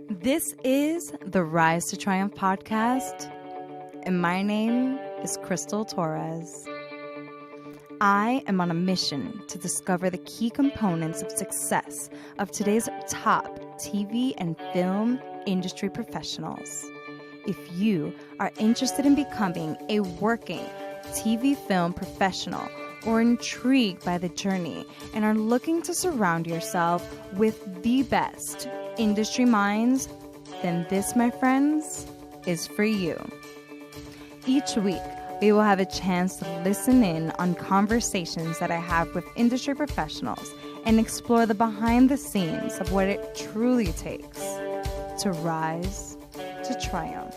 This is the Rise to Triumph podcast, and my name is Crystal Torres. I am on a mission to discover the key components of success of today's top TV and film industry professionals. If you are interested in becoming a working TV film professional or intrigued by the journey and are looking to surround yourself with the best industry minds, then this, my friends, is for you. Each week, we will have a chance to listen in on conversations that I have with industry professionals and explore the behind the scenes of what it truly takes to rise to triumph.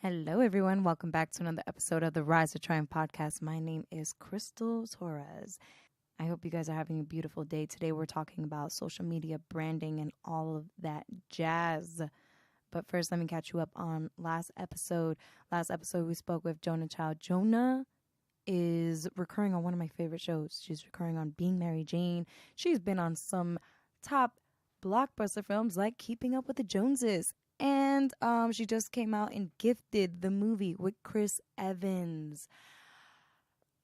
Hello, everyone. Welcome back to another episode of the Rise to Triumph podcast. My name is Crystal Torres. I hope you guys are having a beautiful day. Today, we're talking about social media branding and all of that jazz. But first, let me catch you up on last episode. Last episode, we spoke with Jonah Child. Jonah is recurring on one of my favorite shows. She's recurring on Being Mary Jane. She's been on some top blockbuster films like Keeping Up with the Joneses. And she just came out and Gifted, the movie with Chris Evans.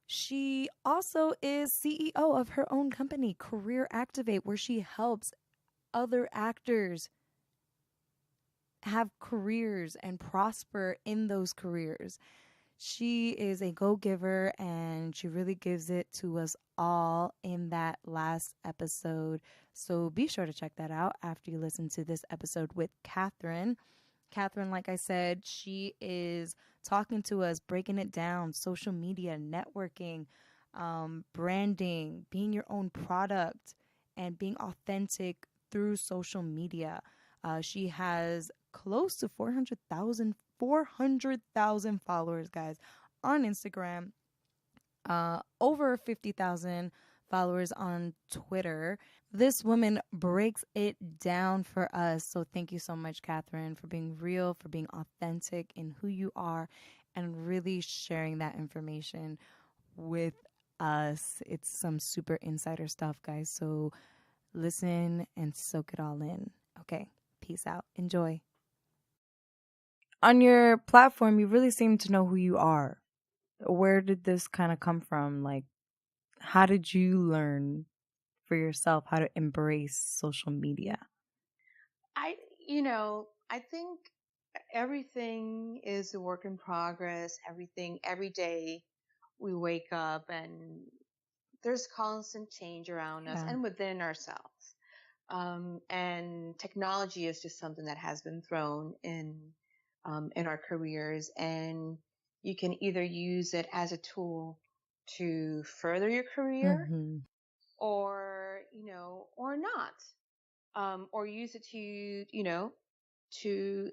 She also is CEO of her own company, Career Activate, where she helps other actors have careers and prosper in those careers. She is a go-giver, and she really gives it to us all in that last episode. So be sure to check that out after you listen to this episode with Katherine. Katherine, like I said, she is talking to us, breaking it down, social media, networking, branding, being your own product, and being authentic through social media. She has close to 400,000 followers, guys, on Instagram, over 50,000 followers on Twitter. This woman breaks it down for us. So thank you so much, Katherine, for being real, for being authentic in who you are, and really sharing that information with us. It's some super insider stuff, guys. So listen and soak it all in. Okay, peace out. Enjoy. On your platform, you really seem to know who you are. Where did this kind of come from? Like, how did you learn for yourself how to embrace social media? I think everything is a work in progress. Every day we wake up and there's constant change around us and within ourselves. And technology is just something that has been thrown in our careers, and you can either use it as a tool to further your career, or not, or use it to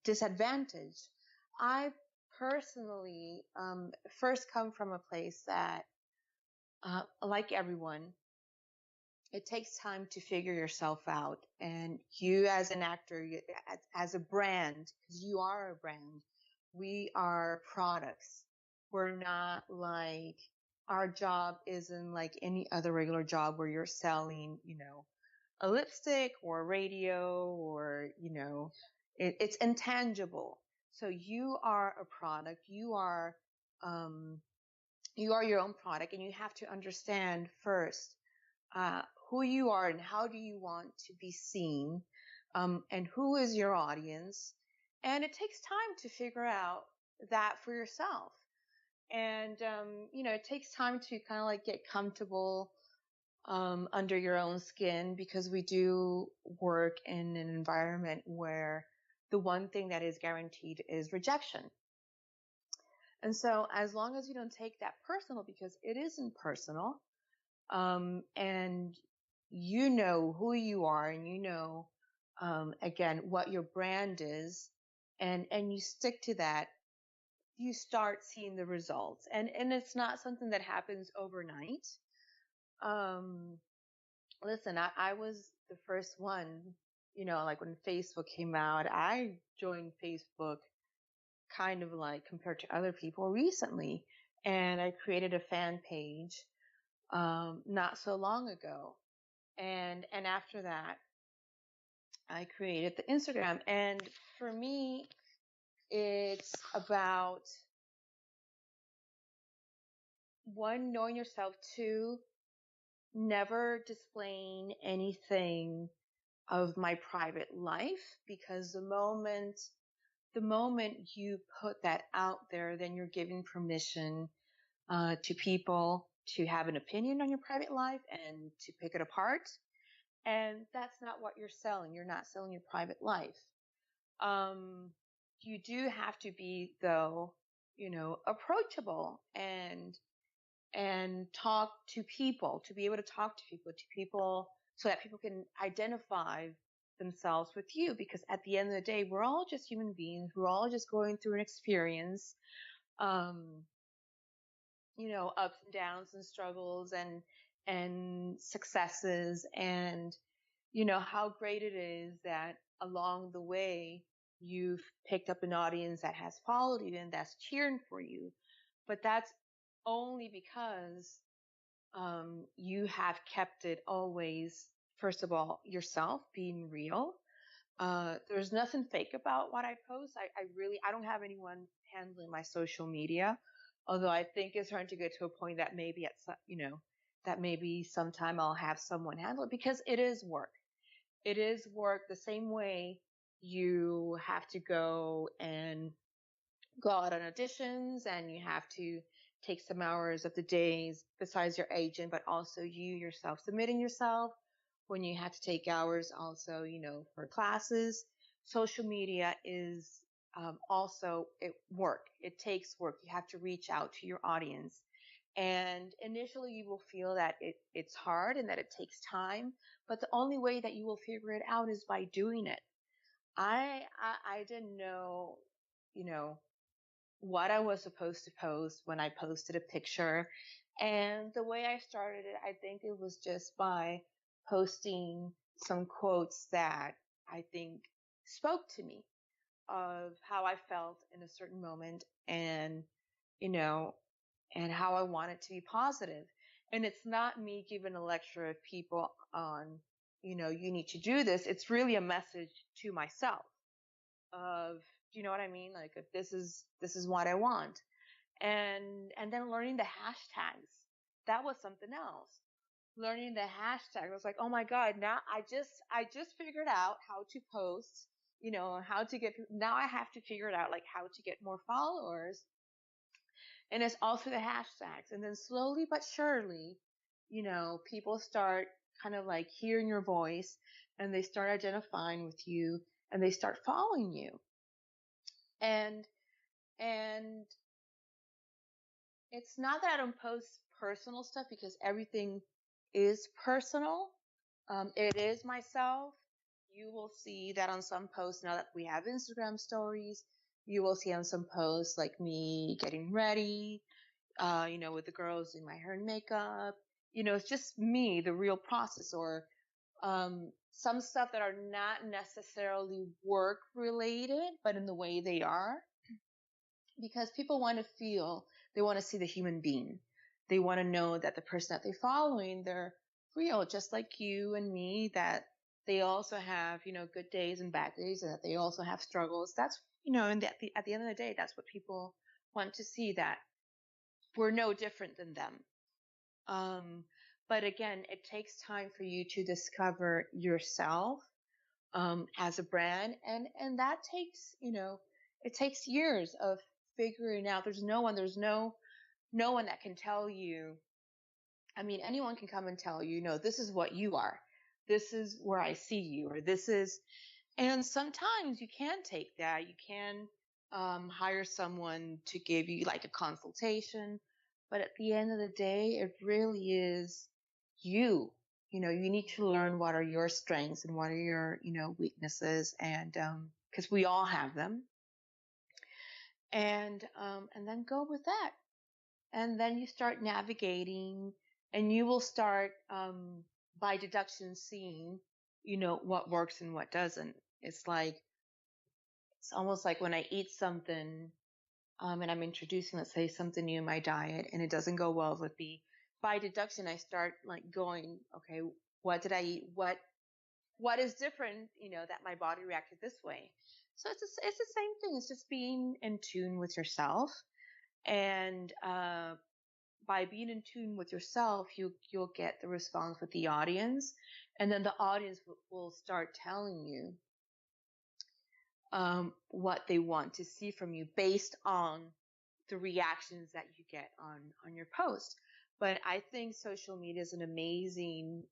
disadvantage. I personally first come from a place that, like everyone, it takes time to figure yourself out. And you as an actor, as a brand, because you are a brand, we are products. We're not like, our job isn't like any other regular job where you're selling, a lipstick or a radio, or, it's intangible. So you are a product. You are your own product, and you have to understand first, who you are and how do you want to be seen, and who is your audience. And it takes time to figure out that for yourself. And, it takes time to kind of like get comfortable under your own skin, because we do work in an environment where the one thing that is guaranteed is rejection. And so as long as you don't take that personal, because it isn't personal, and you know who you are, and again, what your brand is, and you stick to that, you start seeing the results. And it's not something that happens overnight. Listen, I was the first one, like when Facebook came out, I joined Facebook kind of like, compared to other people, recently. And I created a fan page, not so long ago. And after that, I created the Instagram. And for me, it's about one, knowing yourself, two, never displaying anything of my private life, because the moment you put that out there, then you're giving permission to people to have an opinion on your private life and to pick it apart. And that's not what you're selling. You're not selling your private life. Um, you do have to be, though, approachable and talk to people, to be able to talk to people so that people can identify themselves with you. Because at the end of the day, we're all just human beings. We're all just going through an experience, um, ups and downs and struggles and successes, and how great it is that along the way you've picked up an audience that has followed you and that's cheering for you. But that's only because you have kept it always, first of all, yourself, being real. There's nothing fake about what I post. I don't have anyone handling my social media, although I think it's starting to get to a point that maybe that maybe sometime I'll have someone handle it, because it is work. It is work the same way you have to go out on auditions, and you have to take some hours of the days besides your agent, but also you yourself submitting yourself, when you have to take hours also, for classes. Social media is also work. It takes work. You have to reach out to your audience. And initially you will feel that it's hard and that it takes time, but the only way that you will figure it out is by doing it. I didn't know, you know, what I was supposed to post when I posted a picture. And the way I started it, I think it was just by posting some quotes that I think spoke to me, of how I felt in a certain moment, and, you know, and how I want it to be positive. And it's not me giving a lecture of people on, you need to do this. It's really a message to myself of, do you know what I mean? Like, if this is what I want. And then learning the hashtags. That was something else. Learning the hashtag. I was like, oh my God, now I just figured out how to post, how to get, now I have to figure it out, like how to get more followers. And it's also the hashtags. And then slowly but surely, people start kind of like hearing your voice, and they start identifying with you, and they start following you. And, and it's not that I don't post personal stuff, because everything is personal. It is myself. You will see that on some posts, now that we have Instagram stories, you will see on some posts like me getting ready, with the girls doing my hair and makeup. It's just me, the real process, or some stuff that are not necessarily work related, but in the way they are, because people want to feel, they want to see the human being. They want to know that the person that they're following, they're real, just like you and me, that they also have, good days and bad days, and that they also have struggles. That's, and at the end of the day, that's what people want to see, that we're no different than them. But again, it takes time for you to discover yourself, as a brand. And that takes, it takes years of figuring out. There's no one that can tell you. I mean, anyone can come and tell you, no, this is what you are. This is where I see you, or this is, and sometimes you can take that. You can, hire someone to give you like a consultation. But at the end of the day, it really is you. You need to learn what are your strengths and what are your, weaknesses. And, cause we all have them. And then go with that. And then you start navigating, and you will start, by deduction, seeing, what works and what doesn't. It's almost like when I eat something, and I'm introducing, let's say, something new in my diet, and it doesn't go well with me. By deduction, I start like going, okay, what did I eat? what is different, that my body reacted this way. So it's the same thing. It's just being in tune with yourself. And by being in tune with yourself, you'll get the response with the audience. And then the audience will start telling you what they want to see from you based on the reactions that you get on your post. But I think social media is an amazing,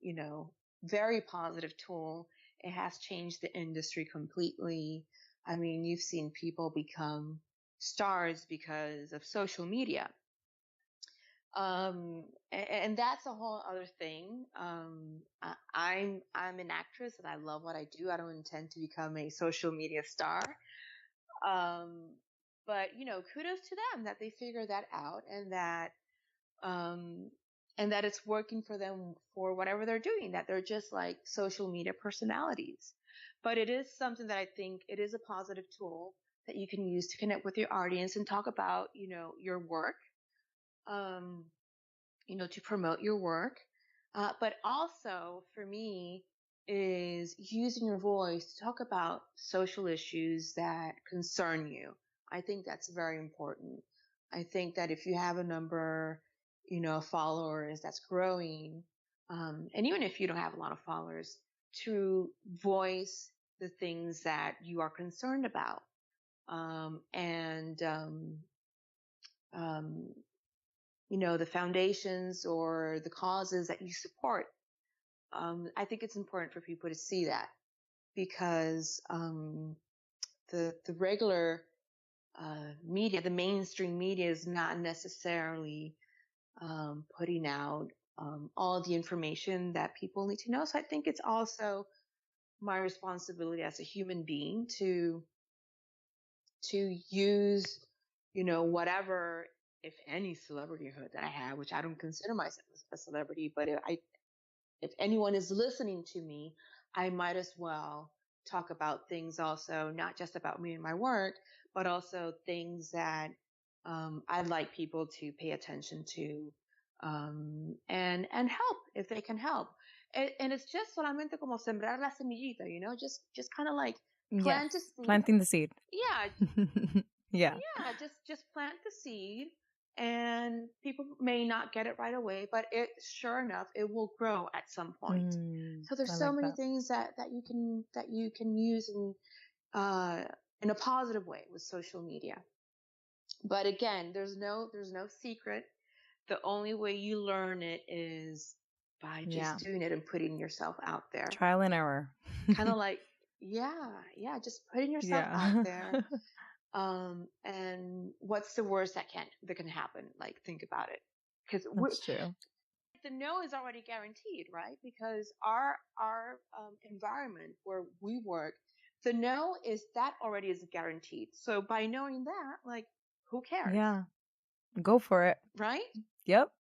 very positive tool. It has changed the industry completely. I mean, you've seen people become stars because of social media. And that's a whole other thing. I'm an actress and I love what I do. I don't intend to become a social media star. Um, but kudos to them that they figure that out, um, and that it's working for them for whatever they're doing, that they're just like social media personalities. But it is something that I think it is a positive tool that you can use to connect with your audience and talk about, your work, um, to promote your work. But also for me is using your voice to talk about social issues that concern you. I think that's very important. I think that if you have a number, of followers that's growing, and even if you don't have a lot of followers, to voice the things that you are concerned about, and um, the foundations or the causes that you support. I think it's important for people to see that, because the regular media, the mainstream media, is not necessarily putting out all the information that people need to know. So I think it's also my responsibility as a human being to use, whatever, if any, celebrityhood that I have, which I don't consider myself a celebrity, but if anyone is listening to me, I might as well talk about things also, not just about me and my work, but also things that I'd like people to pay attention to, and help if they can help. And it's just solamente como sembrar la semillita, just kind of like Yes, plant a seed. planting the seed. Yeah, Yeah. yeah, just plant the seed, and people may not get it right away, but sure enough, it will grow at some point. So there's I so like many that. things that you can use in a positive way with social media. But again, there's no secret. The only way you learn it is by just doing it and putting yourself out there. Trial and error. Kind of like, yeah, just putting yourself out there. And what's the worst that can happen? Like, think about it. Because That's true. the no is already guaranteed, right? Because our environment where we work, the no is that already is guaranteed. So by knowing that, like, who cares? Yeah. Go for it. Right? Yep.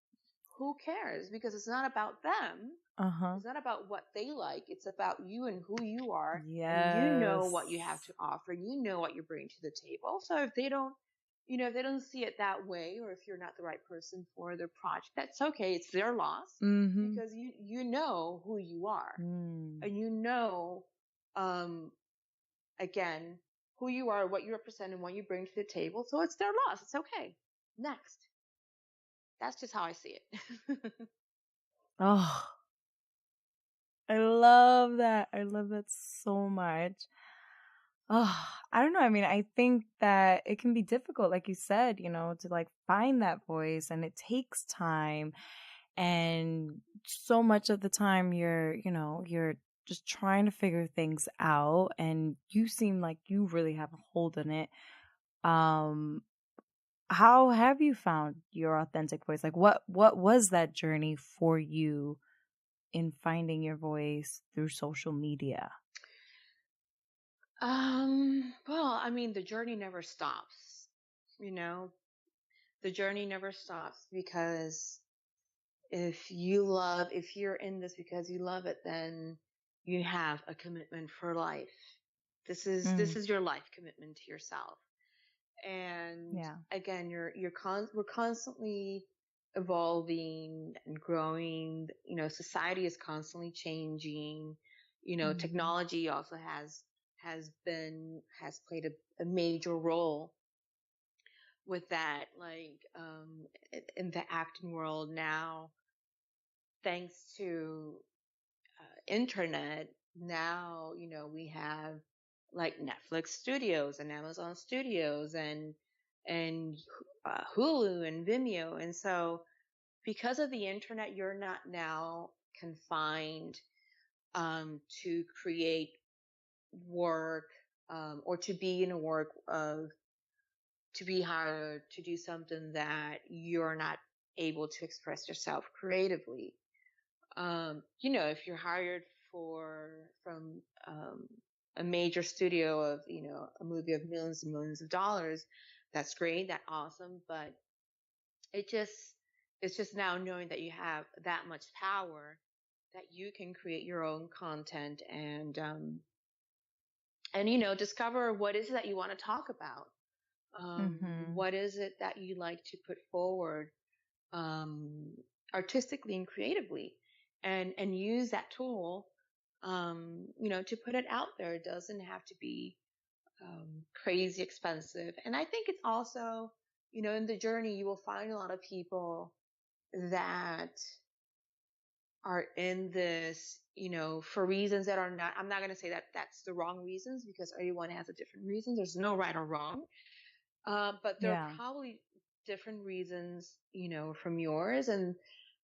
Who cares? Because it's not about them. Uh-huh. It's not about what they like. It's about you and who you are. Yes. And you know what you have to offer. You know what you're bringing to the table. So if they don't, if they don't see it that way, or if you're not the right person for their project, that's okay. It's their loss, because you know who you are, and you know, again, who you are, what you represent, and what you bring to the table. So it's their loss. It's okay. Next. That's just how I see it. Oh, I love that. I love that so much. Oh, I don't know. I mean, I think that it can be difficult, like you said, to like find that voice, and it takes time. And so much of the time you're just trying to figure things out, and you seem like you really have a hold on it. How have you found your authentic voice? Like what was that journey for you in finding your voice through social media? Well, I mean, the journey never stops, the journey never stops, because if you're in this because you love it, then you have a commitment for life. This is your life commitment to yourself. And again, we're constantly evolving and growing. Society is constantly changing. Technology also has played a major role with that. Like, in the acting world now, thanks to internet, now, we have like Netflix studios and Amazon studios and Hulu and Vimeo. And so because of the internet, you're not now confined to create work, or to be in a work of, to be hired to do something that you're not able to express yourself creatively. If you're hired from a major studio of, a movie of millions and millions of dollars, that's great, that's awesome. But it just, it's just now knowing that you have that much power, that you can create your own content and discover what is it that you want to talk about. What is it that you like to put forward, um, artistically and creatively, and use that tool, to put it out there. It doesn't have to be crazy expensive. And I think it's also, in the journey, you will find a lot of people that are in this, for reasons that are not, I'm not going to say that that's the wrong reasons, because everyone has a different reason. There's no right or wrong. But there are probably different reasons, from yours.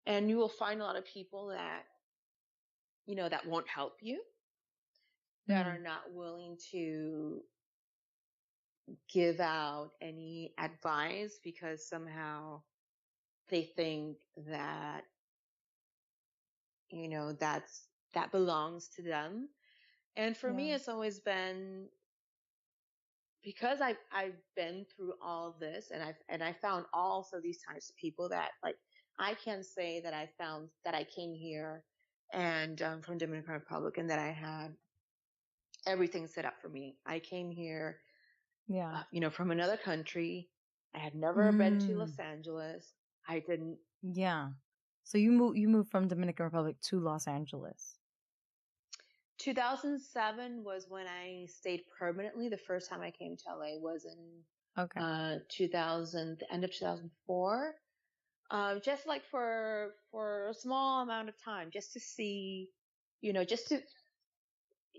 And you will find a lot of people that, that won't help you, that are not willing to give out any advice, because somehow they think that, that belongs to them. And for me, it's always been, because I've been through all of this, and I found also these types of people that, like, I can say that I found that I came here and from Dominican Republic, and that I had everything set up for me. I came here, from another country. I had never been to Los Angeles. I didn't. Yeah. So you moved from Dominican Republic to Los Angeles. 2007 was when I stayed permanently. The first time I came to LA was in 2000, the end of 2004. Just like for a small amount of time, just to see, just to,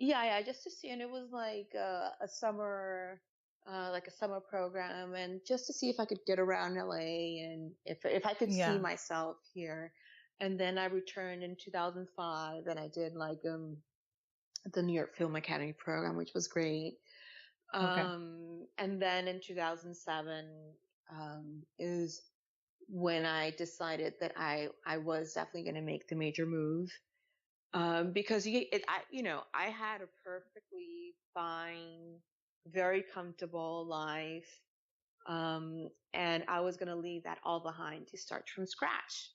just to see. And it was like a summer, like a summer program, and just to see if I could get around LA, and if I could see myself here. And then I returned in 2005, and I did like the New York Film Academy program, which was great. And then in 2007 is when I decided that I was definitely going to make the major move, because I had a perfectly fine, very comfortable life, and I was going to leave that all behind to start from scratch.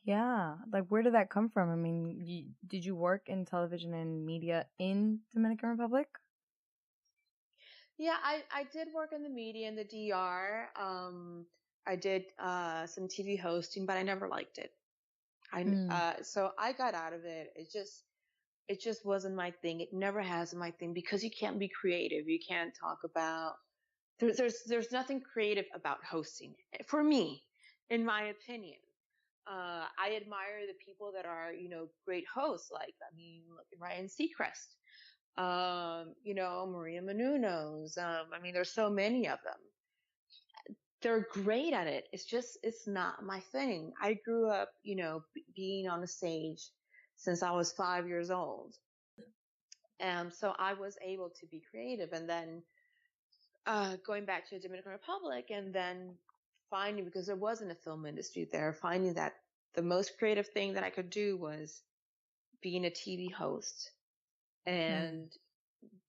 Yeah. Like, where did that come from? I mean, did you work in television and media in Dominican Republic? Yeah, I did work in the media, in the DR. I did some TV hosting, but I never liked it. So I got out of it. It just wasn't my thing. It never has been my thing, because you can't be creative. You can't talk about, there's nothing creative about hosting for me, in my opinion. I admire the people that are, great hosts. Like, Ryan Seacrest, Maria Menounos. There's so many of them. They're great at it. It's not my thing. I grew up, being on the stage since I was 5 years old. And so I was able to be creative. And then, going back to the Dominican Republic, and then finding, because there wasn't a film industry there, finding that the most creative thing that I could do was being a TV host and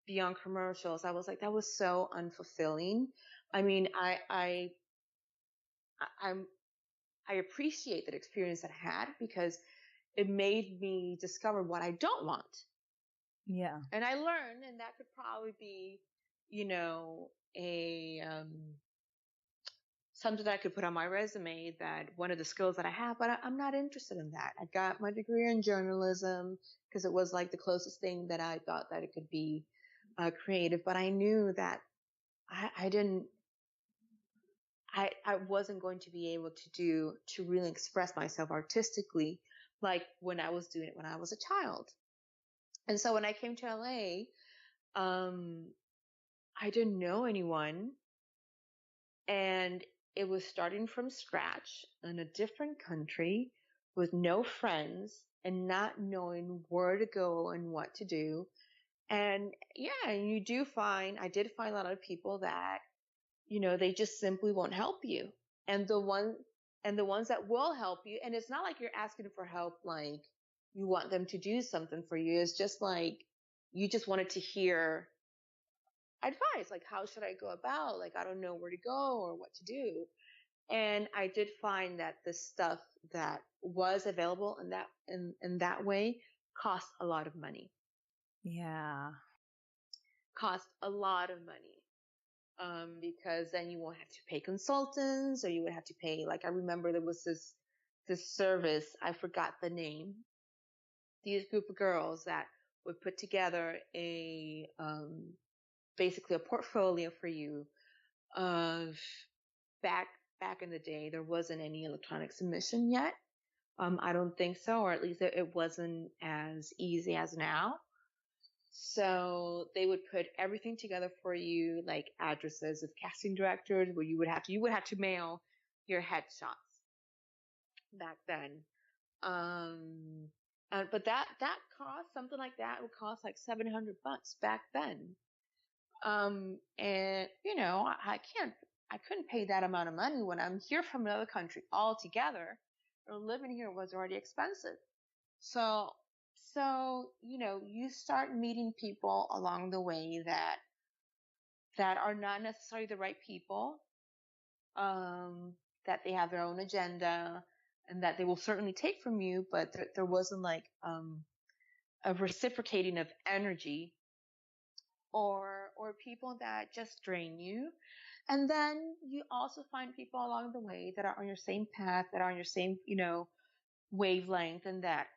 be on commercials. I was like, that was so unfulfilling. I appreciate that experience that I had, because it made me discover what I don't want. Yeah. And I learned, and that could probably be, a something that I could put on my resume, that one of the skills that I have, but I'm not interested in that. I got my degree in journalism because it was like the closest thing that I thought that it could be creative, but I knew that I didn't, I wasn't going to be able to really express myself artistically like when I was doing it when I was a child. And so when I came to LA, I didn't know anyone, and it was starting from scratch in a different country with no friends and not knowing where to go and what to do. And yeah, you do find, I did find a lot of people that, they just simply won't help you. And the ones that will help you, and it's not like you're asking for help, like you want them to do something for you. It's just like, you just wanted to hear advice, like how should I go about, like I don't know where to go or what to do. And I did find that the stuff that was available in that way cost a lot of money. Yeah. Cost a lot of money. Because then you won't have to pay consultants, or you would have to pay, like I remember there was this service, I forgot the name, these group of girls that would put together a basically a portfolio for you of back back in the day. There wasn't any electronic submission yet. I don't think so, or at least it wasn't as easy as now. So they would put everything together for you, like addresses of casting directors, where you would have to mail your headshots back then. But that cost, something like that would cost like $700 back then. And I couldn't pay that amount of money when I'm here from another country altogether. Living here was already expensive. So, you start meeting people along the way that are not necessarily the right people, that they have their own agenda and that they will certainly take from you, but there wasn't like, a reciprocating of energy, or people that just drain you. And then you also find people along the way that are on your same path, that are on your same, wavelength, and that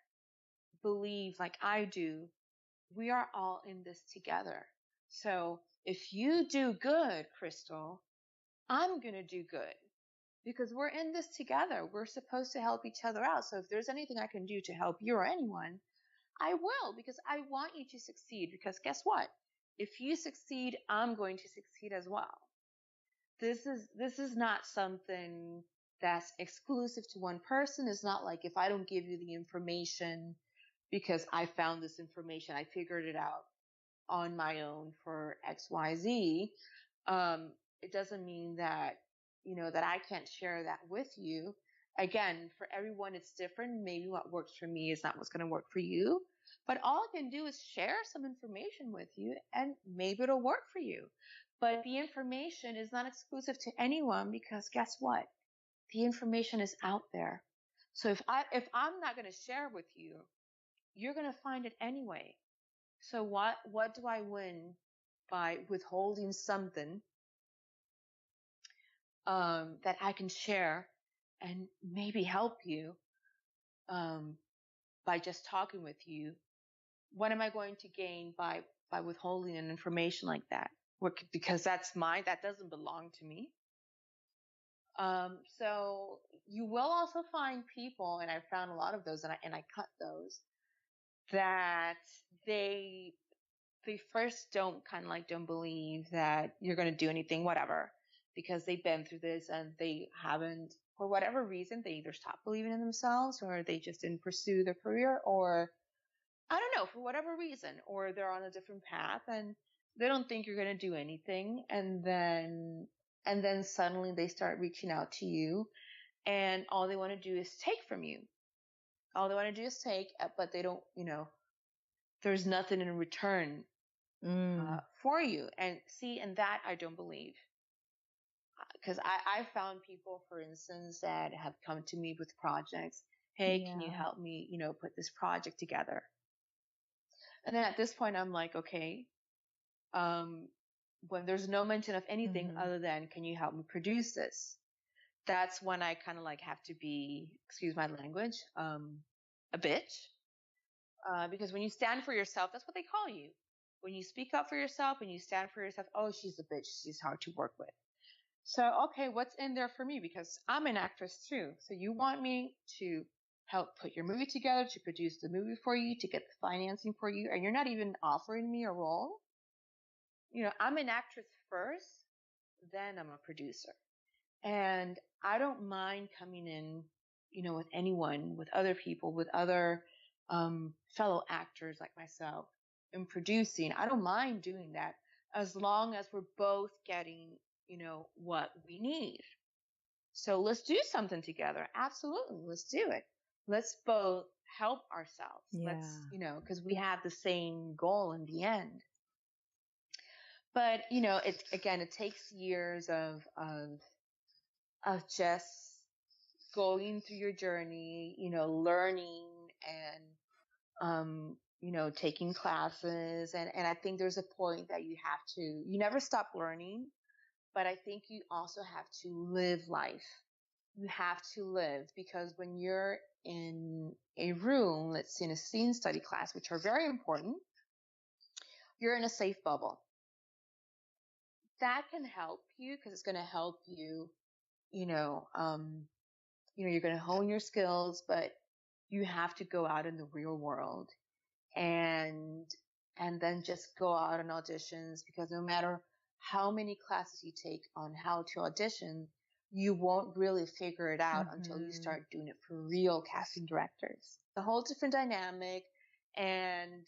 believe like I do, we are all in this together. So if you do good, Crystal, I'm going to do good, because we're in this together. We're supposed to help each other out. So if there's anything I can do to help you or anyone, I will, because I want you to succeed. Because guess what? If you succeed, I'm going to succeed as well. This is not something that's exclusive to one person. It's not like if I don't give you the information because I found this information, I figured it out on my own for XYZ. It doesn't mean that, that I can't share that with you. Again, for everyone, it's different. Maybe what works for me is not what's going to work for you. But all I can do is share some information with you, and maybe it'll work for you. But the information is not exclusive to anyone, because guess what? The information is out there. So if I'm not going to share with you, you're going to find it anyway. So what do I win by withholding something that I can share and maybe help you by just talking with you? What am I going to gain by withholding an information like that? Because that's mine, that doesn't belong to me. So you will also find people, and I found a lot of those, and I cut those, that they first don't believe that you're going to do anything, whatever, because they've been through this and they haven't, for whatever reason, they either stopped believing in themselves, or they just didn't pursue their career, or I don't know, for whatever reason, or they're on a different path and they don't think you're going to do anything. And then suddenly they start reaching out to you, and all they want to do is take from you. All they want to do is take, but they don't, there's nothing in return for you. And see, and that I don't believe. Because I found people, for instance, that have come to me with projects. Hey, can you help me, put this project together? And then at this point, I'm like, okay, when there's no mention of anything other than, can you help me produce this? that's when I kind of like have to be, excuse my language, a bitch. Because when you stand for yourself, that's what they call you. When you speak up for yourself, when you stand for yourself, oh, she's a bitch. She's hard to work with. So, okay, what's in there for me? Because I'm an actress too. So you want me to help put your movie together, to produce the movie for you, to get the financing for you, and you're not even offering me a role? I'm an actress first, then I'm a producer. And I don't mind coming in, with anyone, with other people, with other fellow actors like myself and producing. I don't mind doing that as long as we're both getting, what we need. So let's do something together. Absolutely. Let's do it. Let's both help ourselves. Yeah. Let's, because we have the same goal in the end. But, it takes years of just going through your journey, learning and, taking classes. And I think there's a point that you never stop learning, but I think you also have to live life. You have to live, because when you're in a room, let's say in a scene study class, which are very important, you're in a safe bubble. That can help you because it's going to help you, you're going to hone your skills, but you have to go out in the real world and then just go out on auditions, because no matter how many classes you take on how to audition, you won't really figure it out until you start doing it for real casting directors. A whole different dynamic. And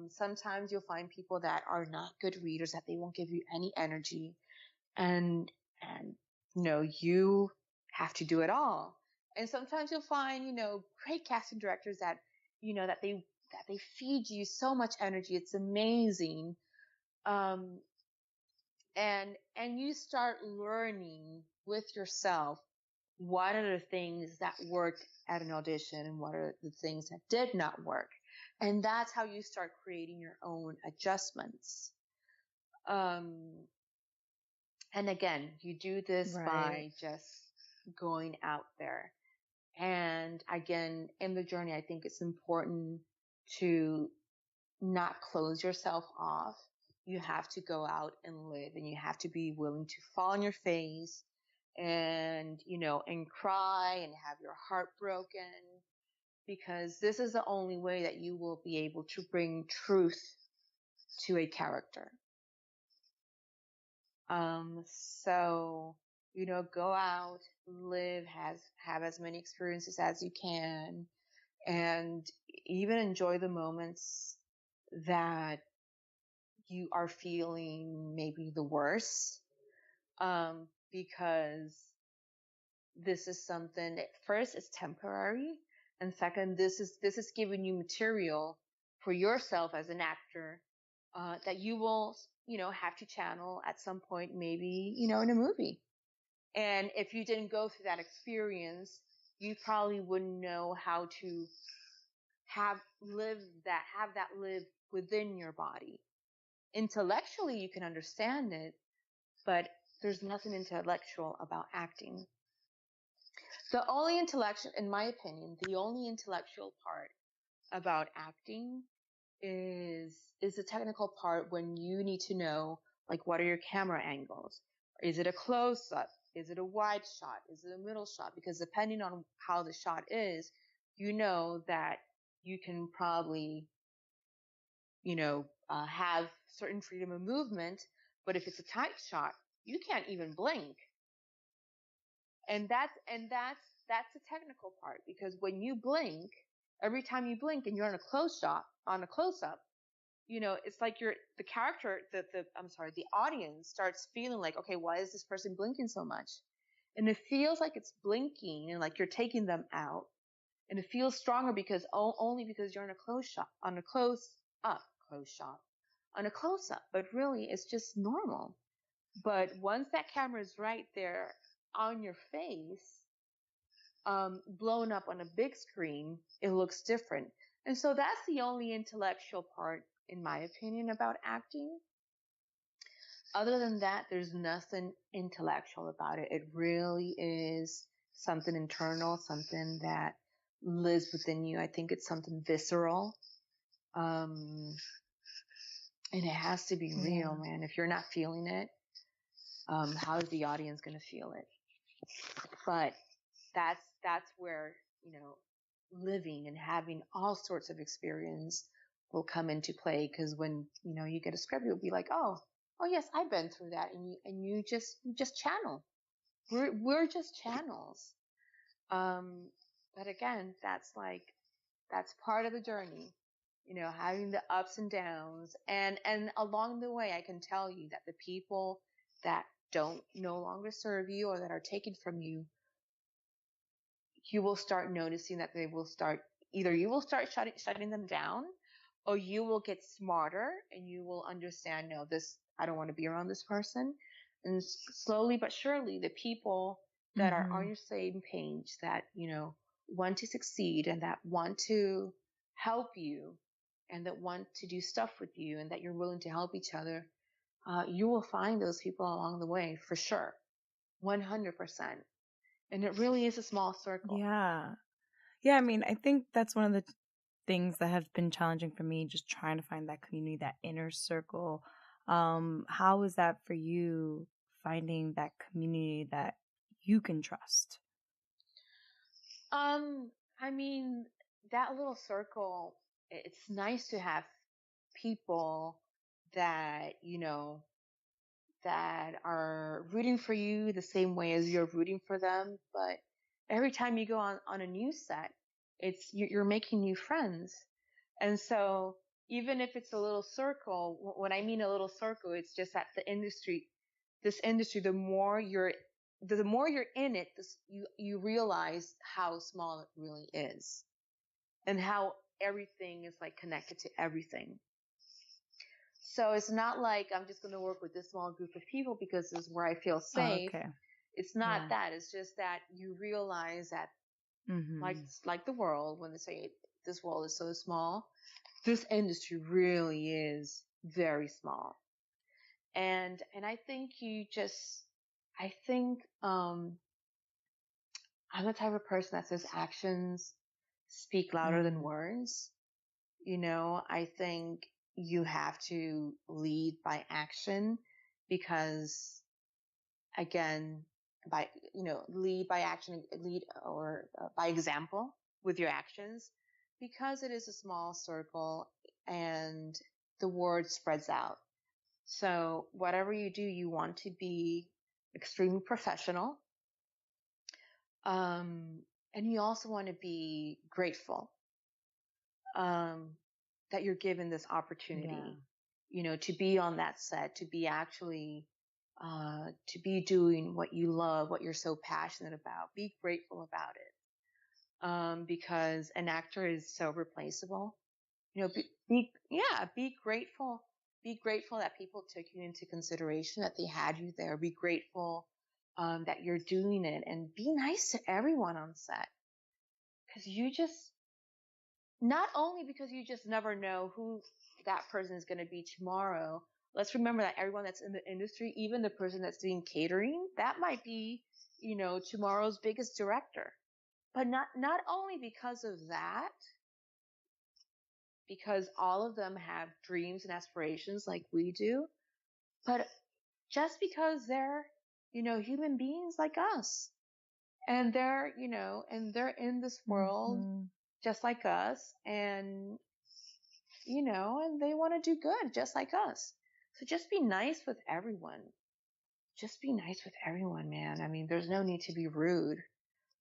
sometimes you'll find people that are not good readers, that they won't give you any energy, and you have to do it all. And sometimes you'll find great casting directors that that they feed you so much energy. It's amazing. And you start learning with yourself what are the things that worked at an audition and what are the things that did not work. And that's how you start creating your own adjustments. And again, you do this by just going out there. And again, in the journey, I think it's important to not close yourself off. You have to go out and live, and you have to be willing to fall on your face and, and cry and have your heart broken, because this is the only way that you will be able to bring truth to a character. So, go out, live, have as many experiences as you can, and even enjoy the moments that you are feeling maybe the worst, because this is something that, first, it's temporary, and second, this is giving you material for yourself as an actor that you will have to channel at some point, maybe in a movie. And if you didn't go through that experience, you probably wouldn't know how to have that live within your body. Intellectually, you can understand it, but there's nothing intellectual about acting. The only intellectual, in my opinion, the only intellectual part about acting is the technical part, when you need to know, like, what are your camera angles? Is it a close-up? Is it a wide shot? Is it a middle shot? Because depending on how the shot is, that you can probably, have certain freedom of movement. But if it's a tight shot, you can't even blink. And that's the technical part, because when you blink, every time you blink and you're on a close-up, it's like the character, the audience starts feeling like, okay, why is this person blinking so much? And it feels like it's blinking and like you're taking them out. And it feels stronger because only because you're on a close-up. But really, it's just normal. But once that camera is right there on your face, blown up on a big screen, it looks different. And so that's the only intellectual part, in my opinion, about acting. Other than that, there's nothing intellectual about it. It really is something internal, something that lives within you. I think it's something visceral. And it has to be real, man. If you're not feeling it, how is the audience going to feel it? But that's where, living and having all sorts of experience will come into play. Because when, you get a script, you'll be like, oh yes, I've been through that. And you just channel. We're just channels. But again, that's part of the journey, having the ups and downs. And along the way, I can tell you that the people that don't no longer serve you or that are taken from you, you will start noticing that they will start, either you will start shutting them down, or you will get smarter and you will understand, no, I don't want to be around this person. And slowly but surely, the people that are on your same page, that, want to succeed and that want to help you and that want to do stuff with you and that you're willing to help each other, you will find those people along the way for sure. 100%. And it really is a small circle. Yeah. I mean, I think that's one of the things that have been challenging for me, just trying to find that community, that inner circle. How is that for you, finding that community that you can trust? I mean, that little circle, it's nice to have people that, that are rooting for you the same way as you're rooting for them. But every time you go on a new set, you're making new friends. And so even if it's a little circle, when I mean a little circle, it's just that this industry, the more you're in it, you realize how small it really is and how everything is like connected to everything. So it's not like I'm just going to work with this small group of people because this is where I feel safe. Okay. It's not that. It's just that you realize that, like the world, when they say this world is so small, this industry really is very small. And I think I'm the type of person that says actions speak louder than words. I think you have to lead by action because, again, lead by action, lead or by example with your actions, because it is a small circle and the word spreads out. So whatever you do, you want to be extremely professional. And you also want to be grateful that you're given this opportunity, to be on that set, to be actually, to be doing what you love, what you're so passionate about. Be grateful about it. Because an actor is so replaceable. Be grateful. Be grateful that people took you into consideration, that they had you there. Be grateful that you're doing it, and be nice to everyone on set. Because not only because you just never know who that person is going to be tomorrow. Let's remember that everyone that's in the industry, even the person that's doing catering, that might be, tomorrow's biggest director. But not only because of that, because all of them have dreams and aspirations like we do, but just because they're, human beings like us. And they're in this world just like us, and, and they want to do good just like us. So just be nice with everyone. Just be nice with everyone, man. I mean, there's no need to be rude.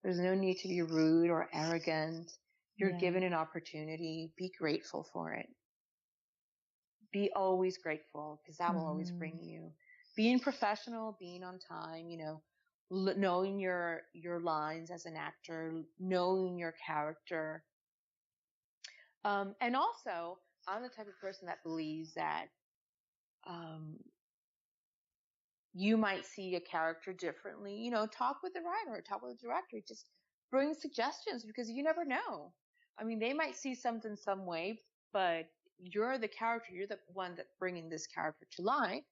There's no need to be rude or arrogant. You're given an opportunity. Be grateful for it. Be always grateful, because that will always bring you. Being professional, being on time, knowing your lines as an actor, knowing your character. And also, I'm the type of person that believes that you might see a character differently. Talk with the writer, talk with the director, just bring suggestions, because you never know. I mean, they might see something some way, but you're the character. You're the one that's bringing this character to life.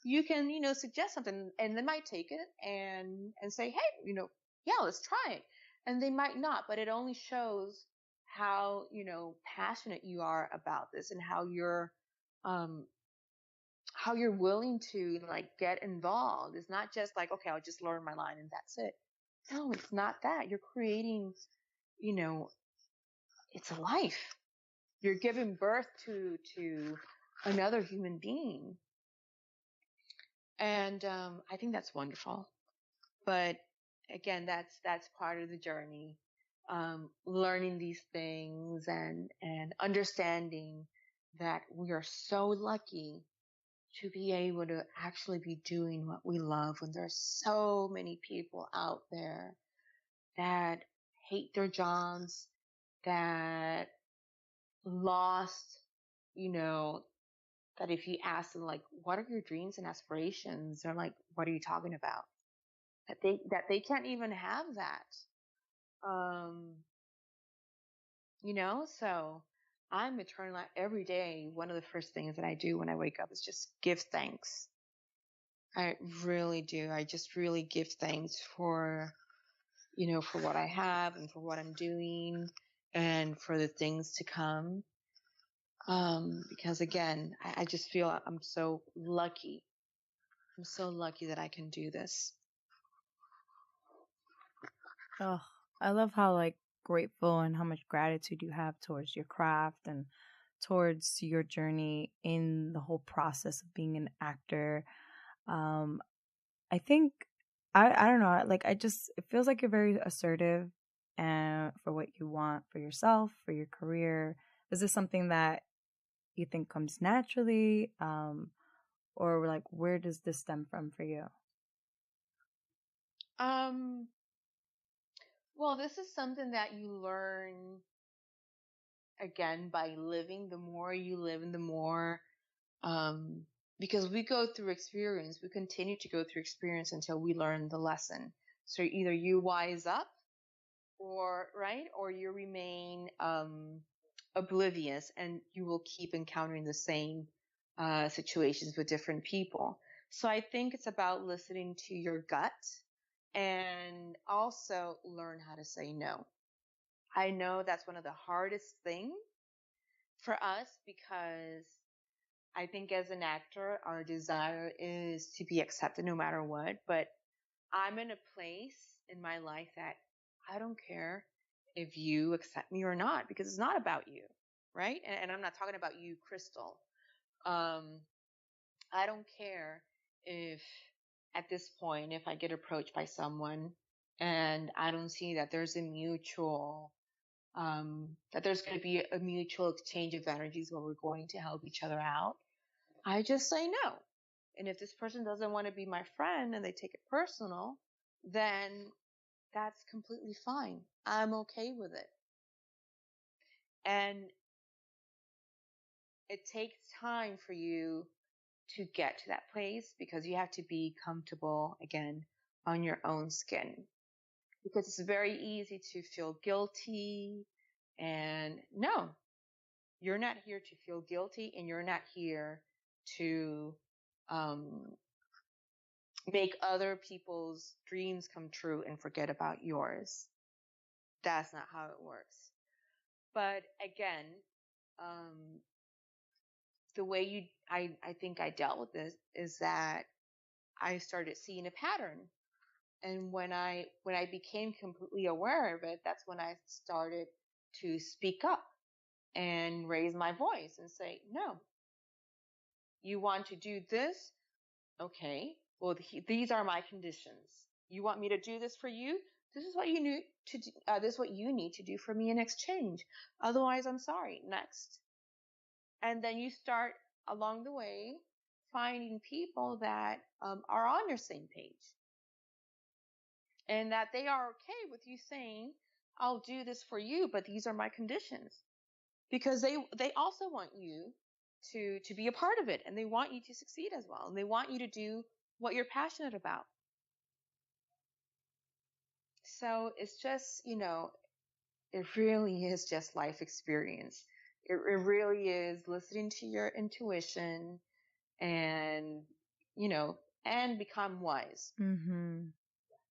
you can, suggest something, and they might take it and say, hey, yeah, let's try it. And they might not, but it only shows how, passionate you are about this, and um, how you're willing to like get involved. It's not just like, okay, I'll just learn my line and that's it. No, it's not that. You're creating, you know, it's a life. You're giving birth to another human being. And I think that's wonderful. But again, that's part of the journey. Learning these things and understanding that we are so lucky to be able to actually be doing what we love when there's so many people out there that hate their jobs, that lost, you know, that if you ask them like, what are your dreams and aspirations? They're like, what are you talking about? That they can't even have that. Um, so I'm eternal every day. One of the first things that I do when I wake up is just give thanks. I really do. I just really give thanks for what I have and for what I'm doing and for the things to come. Because again, I just feel I'm so lucky. I'm so lucky that I can do this. Oh, I love how like grateful and how much gratitude you have towards your craft and towards your journey in the whole process of being an actor. Um, I think I don't know, like I just it feels like you're very assertive and for what you want for yourself, for your career. Is this something that you think comes naturally? Or like where does this stem from for you? Um, well, this is something that you learn again by living. The more you live and the more, um, because we go through experience, we continue to go through experience until we learn the lesson. So either you wise up or, right, or you remain, oblivious and you will keep encountering the same, situations with different people. So I think it's about listening to your gut and also learn how to say no. I know that's one of the hardest things for us because I think as an actor, our desire is to be accepted no matter what. But I'm in a place in my life that I don't care if you accept me or not because it's not about you, right? And I'm not talking about you, Crystal. Um, I don't care if at this point, if I get approached by someone and I don't see that there's a mutual that there's going to be a mutual exchange of energies where we're going to help each other out, I just say no. And if this person doesn't want to be my friend and they take it personal, then that's completely fine. I'm okay with it. And it takes time for you to get to that place because you have to be comfortable again on your own skin. Because it's very easy to feel guilty. And no, you're not here to feel guilty and you're not here to um, make other people's dreams come true and forget about yours. That's not how it works. But again, um, the way I think I dealt with this is that I started seeing a pattern. And when I became completely aware of it, that's when I started to speak up and raise my voice and say, no, you want to do this? Okay. Well, these are my conditions. You want me to do this for you? This is what you need to do. This is what you need to do for me in exchange. Otherwise, I'm sorry. Next. And then you start along the way finding people that are on your same page and that they are okay with you saying, I'll do this for you, but these are my conditions because they also want you to be a part of it and they want you to succeed as well. And they want you to do what you're passionate about. So it's just, it really is just life experience. It really is listening to your intuition and and become wise. Mm-hmm.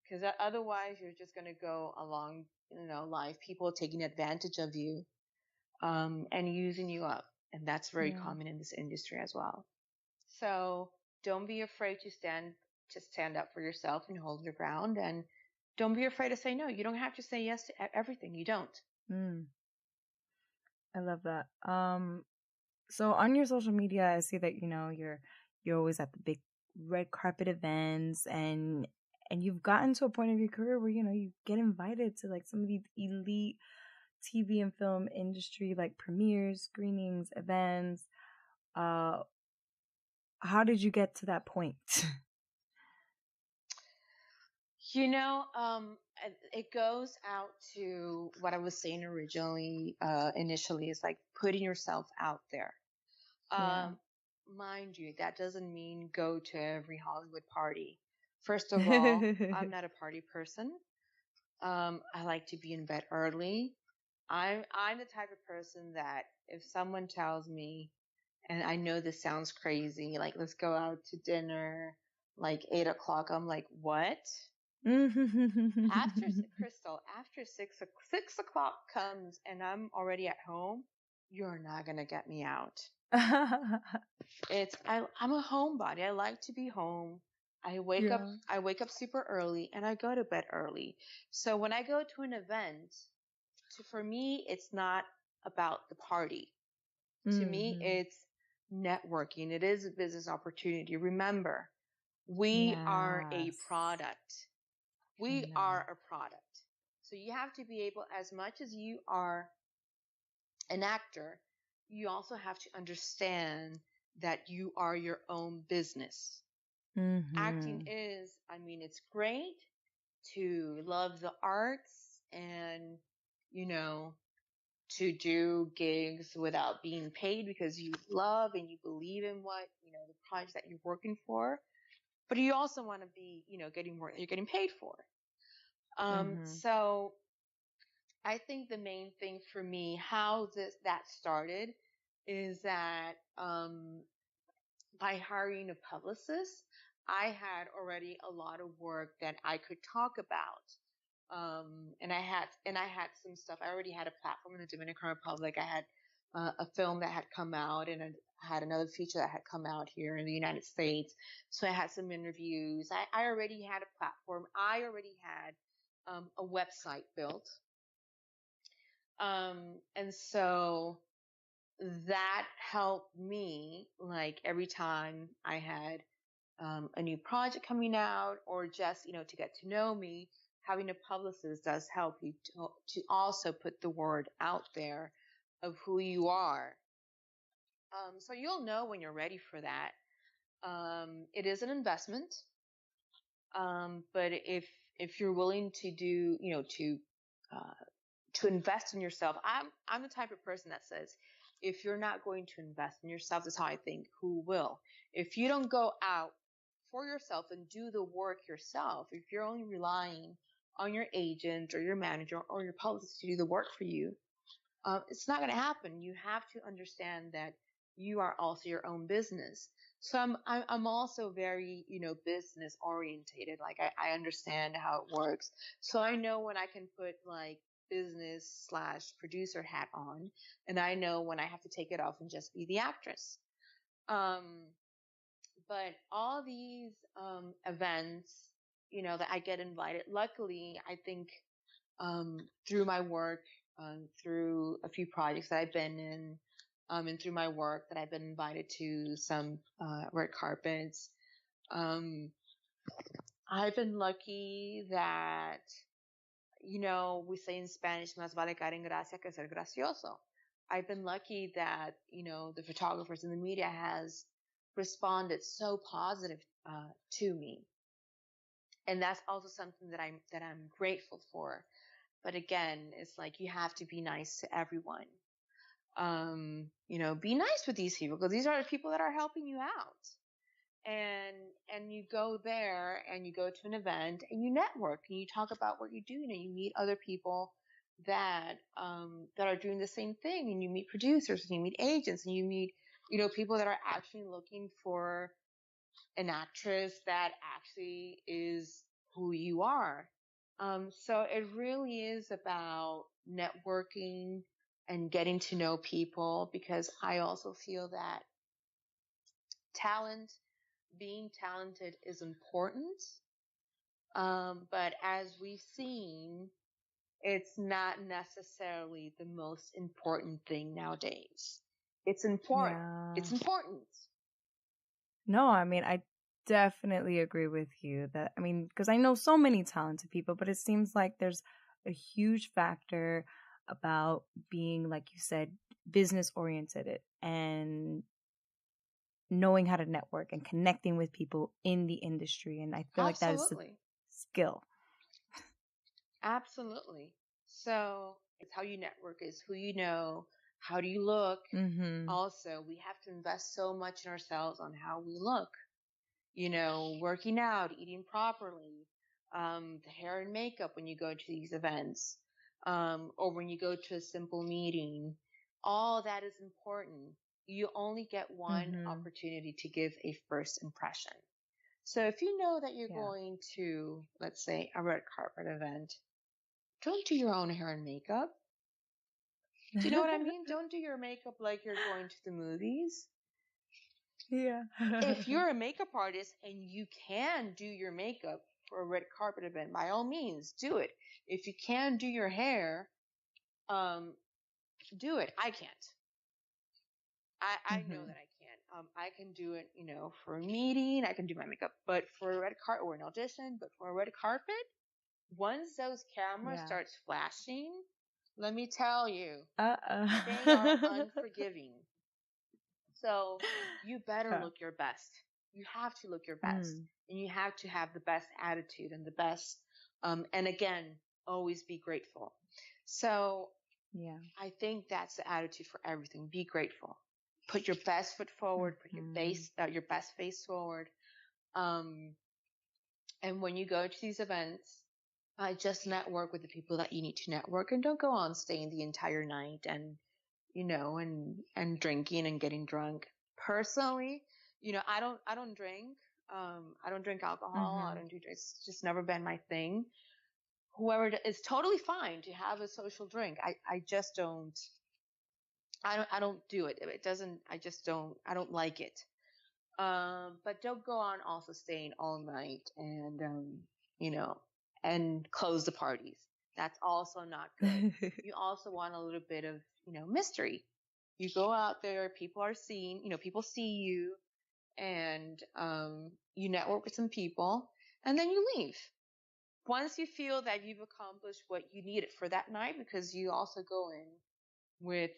Because otherwise you're just going to go along, life, people taking advantage of you, and using you up. And that's very Yeah. common in this industry as well. So don't be afraid to stand up for yourself and hold your ground. And don't be afraid to say no. You don't have to say yes to everything. You don't. Mm, I love that. So on your social media, I see that you're always at the big red carpet events, and you've gotten to a point of your career where you get invited to like some of the elite TV and film industry like premieres, screenings, events. Uh, how did you get to that point? It goes out to what I was saying initially is like putting yourself out there. Yeah. Mind you, that doesn't mean go to every Hollywood party. First of all, I'm not a party person. I like to be in bed early. I'm the type of person that if someone tells me, and I know this sounds crazy, like let's go out to dinner, like 8 o'clock, I'm like, what? After Crystal, after 6 o'clock comes and I'm already at home, you're not gonna get me out. I'm a homebody. I like to be home. I wake up Yeah. I wake up super early and I go to bed early. So when I go to an event, for me it's not about the party. To me Mm-hmm. it's networking. It is a business opportunity. Remember, we are a Yes. product. I We know. are a product. So you have to be able, as much as you are an actor, you also have to understand that you are your own business. Acting Mm-hmm. is, it's great to love the arts and, you know, to do gigs without being paid because you love and you believe in the project that you're working for. But you also want to be, getting work that you're getting paid for. Mm-hmm. So I think the main thing for me, how that started, is that by hiring a publicist, I had already a lot of work that I could talk about. And I had some stuff. I already had a platform in the Dominican Republic. I had a film that had come out, and I had another feature that had come out here in the United States. So I had some interviews. I already had a platform. I already had a website built. And so that helped me, like every time I had a new project coming out, or just, to get to know me, having a publicist does help you to also put the word out there of who you are. So you'll know when you're ready for that. It is an investment. But if you're willing to do, to invest in yourself. I'm the type of person that says, if you're not going to invest in yourself, that's how I think, who will? If you don't go out for yourself and do the work yourself, if you're only relying on your agent or your manager or your publicist to do the work for you, it's not going to happen. You have to understand that you are also your own business. So I'm also very, business orientated. Like I understand how it works. So I know when I can put like business / producer hat on, and I know when I have to take it off and just be the actress. Um, but all these, events, that I get invited, luckily, I think, through my work, through a few projects that I've been in, and through my work that I've been invited to some red carpets. Um, I've been lucky that, we say in Spanish, más vale caer en gracia que ser gracioso. I've been lucky that, the photographers and the media has responded so positive to me. And that's also something that I'm grateful for. But again, it's like you have to be nice to everyone. Be nice with these people because these are the people that are helping you out. And you go there and you go to an event and you network and you talk about what you're doing and you meet other people that are doing the same thing, and you meet producers and you meet agents and you meet, people that are actually looking for an actress that actually is who you are. So it really is about networking and getting to know people, because I also feel that talent, being talented is important. But as we've seen, it's not necessarily the most important thing nowadays. It's important. Yeah. It's important. No, I mean, I definitely agree with you that, I mean, because I know so many talented people, but it seems like there's a huge factor about being, like you said, business oriented and knowing how to network and connecting with people in the industry. And I feel like that is a Absolutely. skill. Absolutely. So it's how you network, is who you know, how do you look. Mm-hmm. Also, we have to invest so much in ourselves on how we look. Working out, eating properly, the hair and makeup when you go to these events, or when you go to a simple meeting. All that is important. You only get one Mm-hmm. opportunity to give a first impression. So if you know that you're Yeah. going to, let's say, a red carpet event, don't do your own hair and makeup. Do you know what I mean? Don't do your makeup like you're going to the movies. Yeah. If you're a makeup artist and you can do your makeup for a red carpet event, by all means, do it. If you can do your hair, do it. I can't. I know Mm-hmm. that I can't. I can do it, for a meeting. I can do my makeup, but for a red carpet or an audition, but for a red carpet, once those cameras Yeah. starts flashing, let me tell you, they are Uh-uh. unforgiving. So you better Yeah. look your best. You have to look your best, Mm. and you have to have the best attitude and the best, and again, always be grateful. So Yeah. I think that's the attitude for everything. Be grateful. Put your best foot forward. Put Mm-hmm. your best face forward. Um, and when you go to these events, just network with the people that you need to network, and don't go on staying the entire night and drinking and getting drunk. Personally, I don't drink. I don't drink alcohol. I Mm-hmm. don't do. It's just never been my thing. Whoever it's totally fine to have a social drink. I just don't. I don't do it. It doesn't. I just don't. I don't like it. But don't go on also staying all night and you know, and close the parties. That's also not good. You also want a little bit of, mystery. You go out there, people are seeing, people see you, and you network with some people, and then you leave. Once you feel that you've accomplished what you needed for that night, because you also go in with,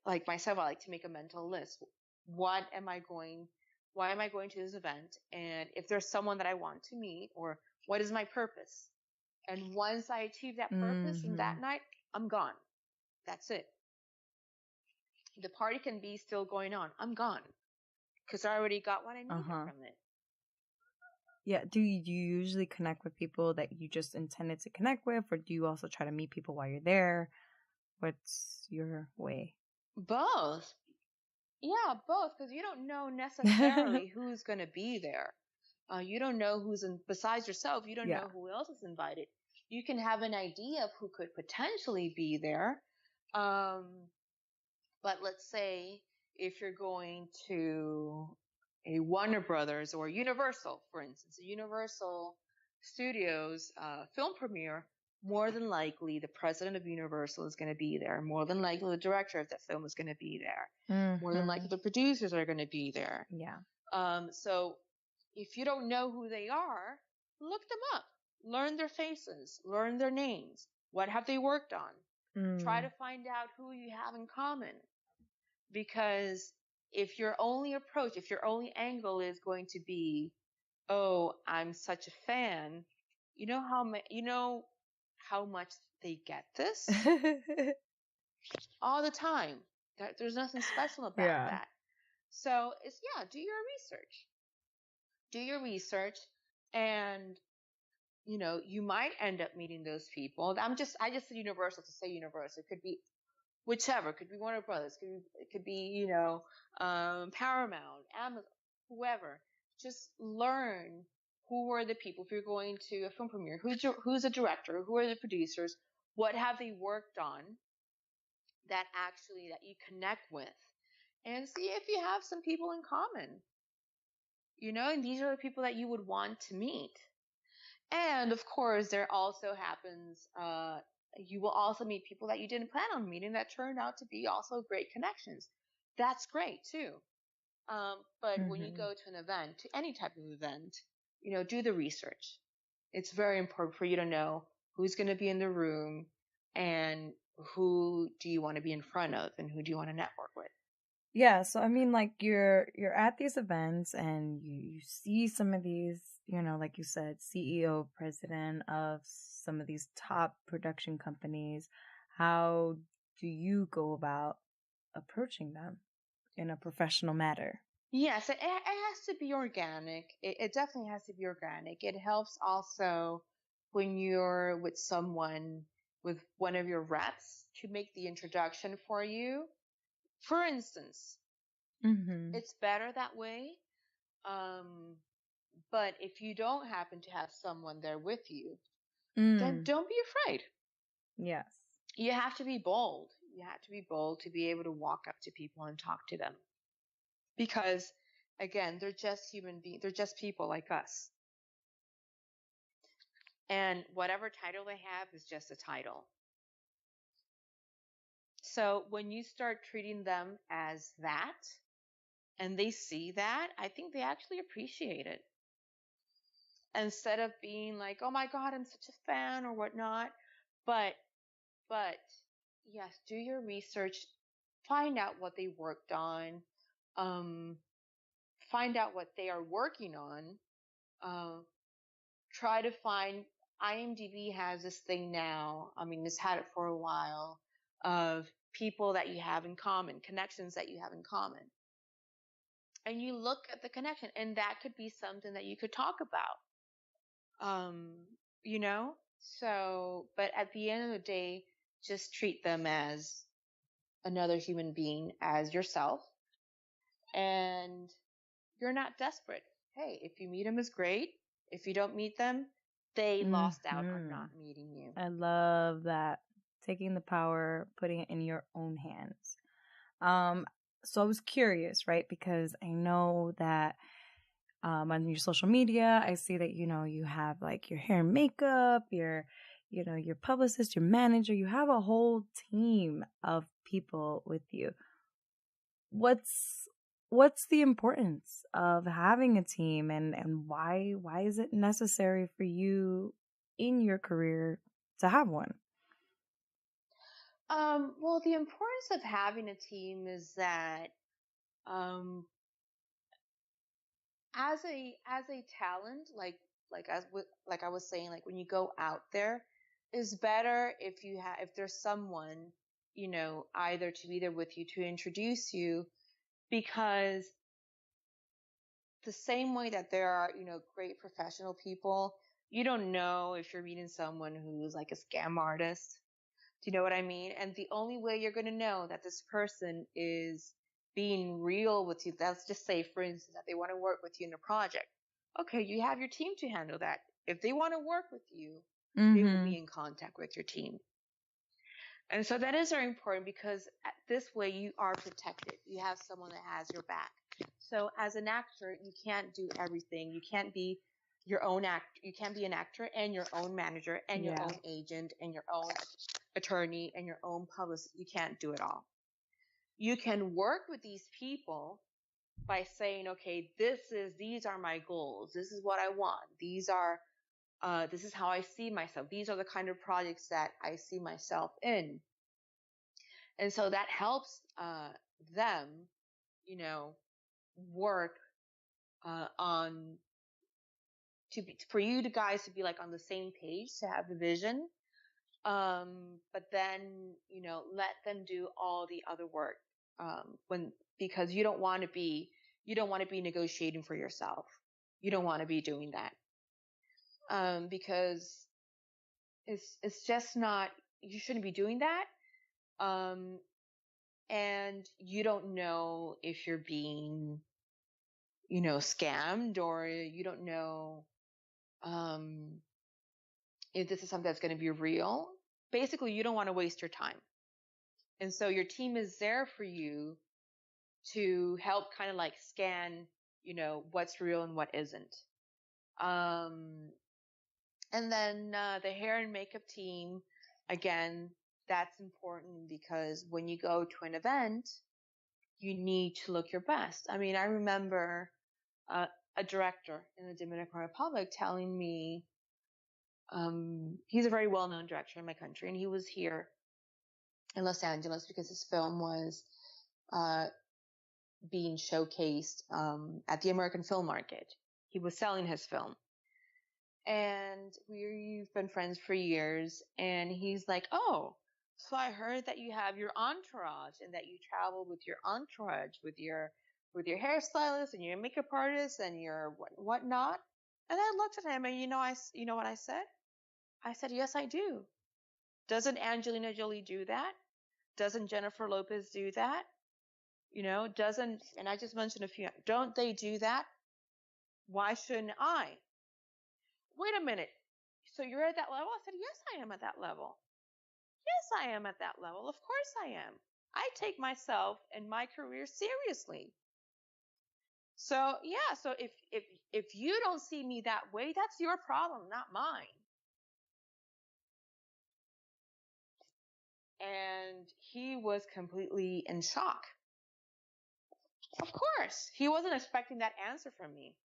like myself, I like to make a mental list. What am I going, why am I going to this event? And if there's someone that I want to meet, or what is my purpose? And once I achieve that purpose in Mm-hmm. that night, I'm gone. That's it. The party can be still going on. I'm gone because I already got what I needed Uh-huh. from it. Yeah. Do you usually connect with people that you just intended to connect with, or do you also try to meet people while you're there? What's your way? Both. Yeah, both, because you don't know necessarily who's going to be there. You don't know besides yourself, you don't Yeah. know who else is invited. You can have an idea of who could potentially be there. Um, but let's say if you're going to a Warner Brothers or Universal, for instance, a Universal Studios film premiere, more than likely the president of Universal is going to be there. More than likely the director of that film is going to be there. More than Mm-hmm. likely the producers are going to be there. Yeah. So if you don't know who they are, look them up. Learn their faces. Learn their names. What have they worked on? Try Mm. to find out who you have in common. Because if your only approach, if your only angle is going to be, oh, I'm such a fan, how much they get this all the time. There's nothing special about Yeah. that. So do your research. Do your research, and you might end up meeting those people. I just said Universal to say Universal. It could be whichever. It could be Warner Brothers. It could be Paramount, Amazon, whoever. just learn who are the people. If you're going to a film premiere, who's the director? Who are the producers? What have they worked on that you connect with? And see if you have some people in common. And these are the people that you would want to meet. And of course, there also happens, you will also meet people that you didn't plan on meeting that turned out to be also great connections. That's great too. But when you go to an event, to any type of event, do the research. It's very important for you to know who's going to be in the room and who do you want to be in front of and who do you want to network with. Yeah, so I mean, like you're at these events and you see some of these, like you said, CEO, president of some of these top production companies. How do you go about approaching them in a professional manner? Yes, it has to be organic. It definitely has to be organic. It helps also when you're with someone, with one of your reps, to make the introduction for you. For instance, it's better that way. But if you don't happen to have someone there with you, then don't be afraid. Yes. You have to be bold. You have to be bold to be able to walk up to people and talk to them. Because, again, they're just human beings. They're just people like us. And whatever title they have is just a title. So when you start treating them as that, and they see that, I think they actually appreciate it. Instead of being like, oh my God, I'm such a fan or whatnot. But yes, do your research, find out what they worked on, find out what they are working on, try to find, IMDb has this thing now, I mean, it's had it for a while, of people that you have in common, connections that you have in common. And you look at the connection, and that could be something that you could talk about. So, but at the end of the day, just treat them as another human being, as yourself. And you're not desperate. Hey, if you meet them, is great. If you don't meet them, they lost out on not meeting you. I love that. Taking the power, putting it in your own hands. So I was curious, right? Because I know that on your social media, I see that, you have like your hair and makeup, your publicist, your manager, you have a whole team of people with you. What's the importance of having a team, and why is it necessary for you in your career to have one? Well, the importance of having a team is that, as a talent, like I was saying, like when you go out there, is better if there's someone, either to be there with you to introduce you, because the same way that there are, great professional people, you don't know if you're meeting someone who's like a scam artist. Do you know what I mean? And the only way you're going to know that this person is being real with you, let's just say, for instance, that they want to work with you in a project. Okay, you have your team to handle that. If they want to work with you, they will be in contact with your team. And so that is very important, because this way you are protected. You have someone that has your back. So as an actor, you can't do everything. You can't be your own actor. You can't be an actor and your own manager and your own agent and your own attorney and your own publicist. You can't do it all. You can work with these people by saying, okay, these are my goals. This is what I want. This is how I see myself. These are the kind of projects that I see myself in. And so that helps them, work for you guys to be like on the same page, to have the vision. But then, let them do all the other work. Because you don't want to be negotiating for yourself. You don't want to be doing that. Because it's just not, you shouldn't be doing that. And you don't know if you're being scammed, or you don't know if this is something that's going to be real. Basically, you don't want to waste your time. And so your team is there for you to help kind of like scan, what's real and what isn't. And then the hair and makeup team, again, that's important because when you go to an event, you need to look your best. I mean, I remember a director in the Dominican Republic telling me, he's a very well-known director in my country, and he was here in Los Angeles because his film was being showcased at the American Film Market. He was selling his film. And we've been friends for years, and he's like, oh, so I heard that you have your entourage and that you travel with your entourage, with your hairstylist and your makeup artist and your whatnot. And I looked at him, and you know what I said? I said, yes, I do. Doesn't Angelina Jolie do that? Doesn't Jennifer Lopez do that? And I just mentioned a few, don't they do that? Why shouldn't I? Wait a minute. So you're at that level? I said, yes, I am at that level. Yes, I am at that level. Of course I am. I take myself and my career seriously. So yeah, so if you don't see me that way, that's your problem, not mine. And he was completely in shock. Of course, he wasn't expecting that answer from me.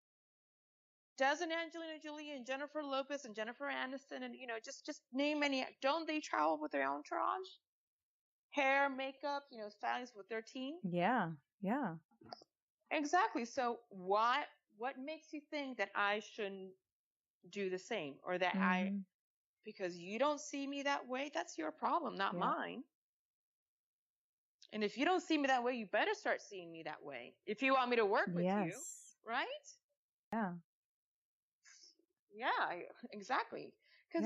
Doesn't Angelina Jolie and Jennifer Lopez and Jennifer Aniston and, just name any, don't they travel with their entourage? Hair, makeup, stylists with their team? Yeah. Exactly. So what makes you think that I shouldn't do the same, or that because you don't see me that way, that's your problem, not mine. And if you don't see me that way, you better start seeing me that way if you want me to work with you, right? Yeah. Yeah, exactly. Because,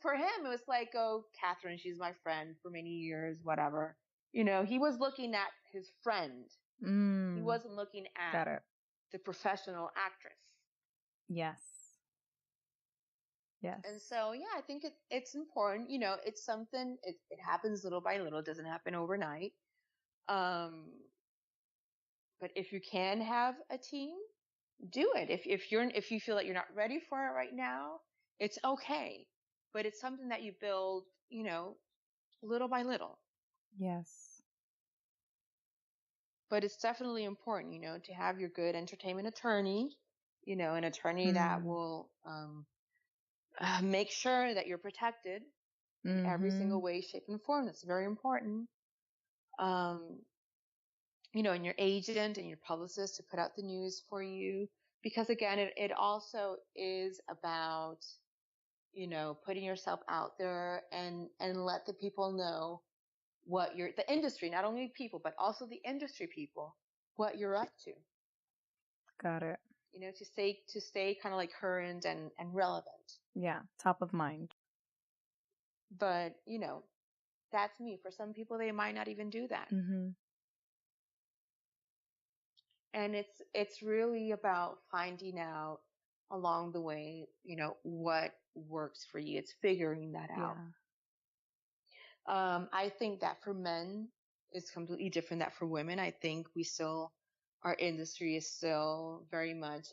for him, it was like, oh, Katherine, she's my friend for many years, whatever. He was looking at his friend. He wasn't looking at the professional actress. Yes. And so, yeah, I think it's important. It's something, it happens little by little. It doesn't happen overnight. But if you can have a team, do it. If you feel that you're not ready for it right now, it's okay. But it's something that you build, little by little. Yes. But it's definitely important, to have your good entertainment attorney, an attorney that will make sure that you're protected in every single way, shape, and form. That's very important. And your agent and your publicist to put out the news for you. Because again, it also is about, putting yourself out there and let the people know what the industry, not only people, but also the industry people, what you're up to. Got it. To stay kind of like current and relevant. Yeah. Top of mind. But, that's me. For some people, they might not even do that. And it's really about finding out along the way, what works for you. It's figuring that out. I think that for men, it's completely different that for women. I think our industry is still very much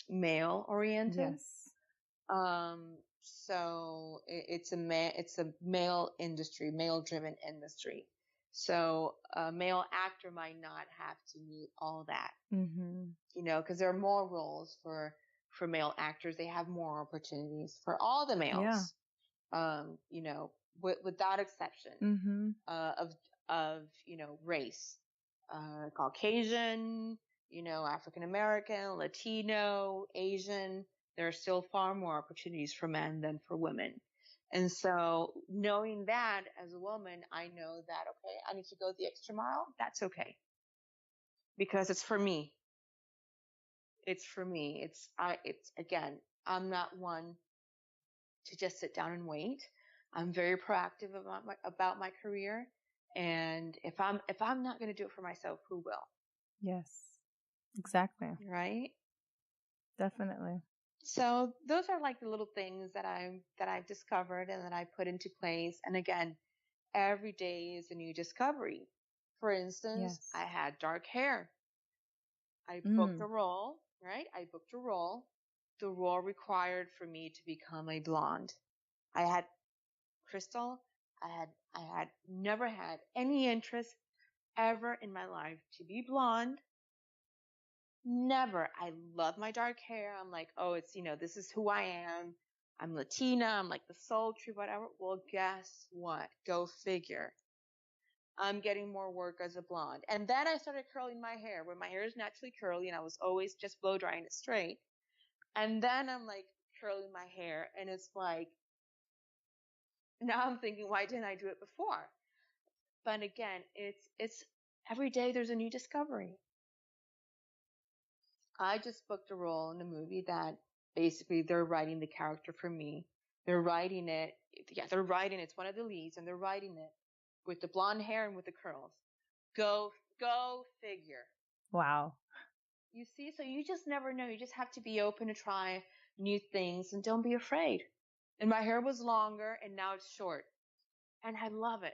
male oriented. Yes. So it's a male industry, male driven industry. So a male actor might not have to meet all that, because there are more roles for male actors. They have more opportunities for all the males, without exception, of race, Caucasian, African American, Latino, Asian. There are still far more opportunities for men than for women. And so knowing that as a woman, I know that, okay, I need to go the extra mile. That's okay. Because it's for me. It's for me. Again, I'm not one to just sit down and wait. I'm very proactive about my career. And if I'm not going to do it for myself, who will? Yes. Exactly. right? Definitely. So those are like the little things that I've discovered and that I put into place. And again, every day is a new discovery. For instance, Yes. I had dark hair. I booked Mm. a role, right? I booked a role. The role required for me to become a blonde. I had Crystal. I had never had any interest ever in my life to be blonde. Never. I love my dark hair. I'm like, oh, it's, this is who I am. I'm Latina. I'm like the sultry, whatever. Well, guess what? Go figure. I'm getting more work as a blonde. And then I started curling my hair where my hair is naturally curly and I was always just blow drying it straight. And then I'm like curling my hair and it's like, now I'm thinking, why didn't I do it before? But again, it's every day there's a new discovery. I just booked a role in a movie that basically they're writing the character for me. They're writing it. Yeah, they're writing it. It's one of the leads and they're writing it with the blonde hair and with the curls. Go figure. Wow. You see, so you just never know. You just have to be open to try new things and don't be afraid. And my hair was longer and now it's short. And I love it.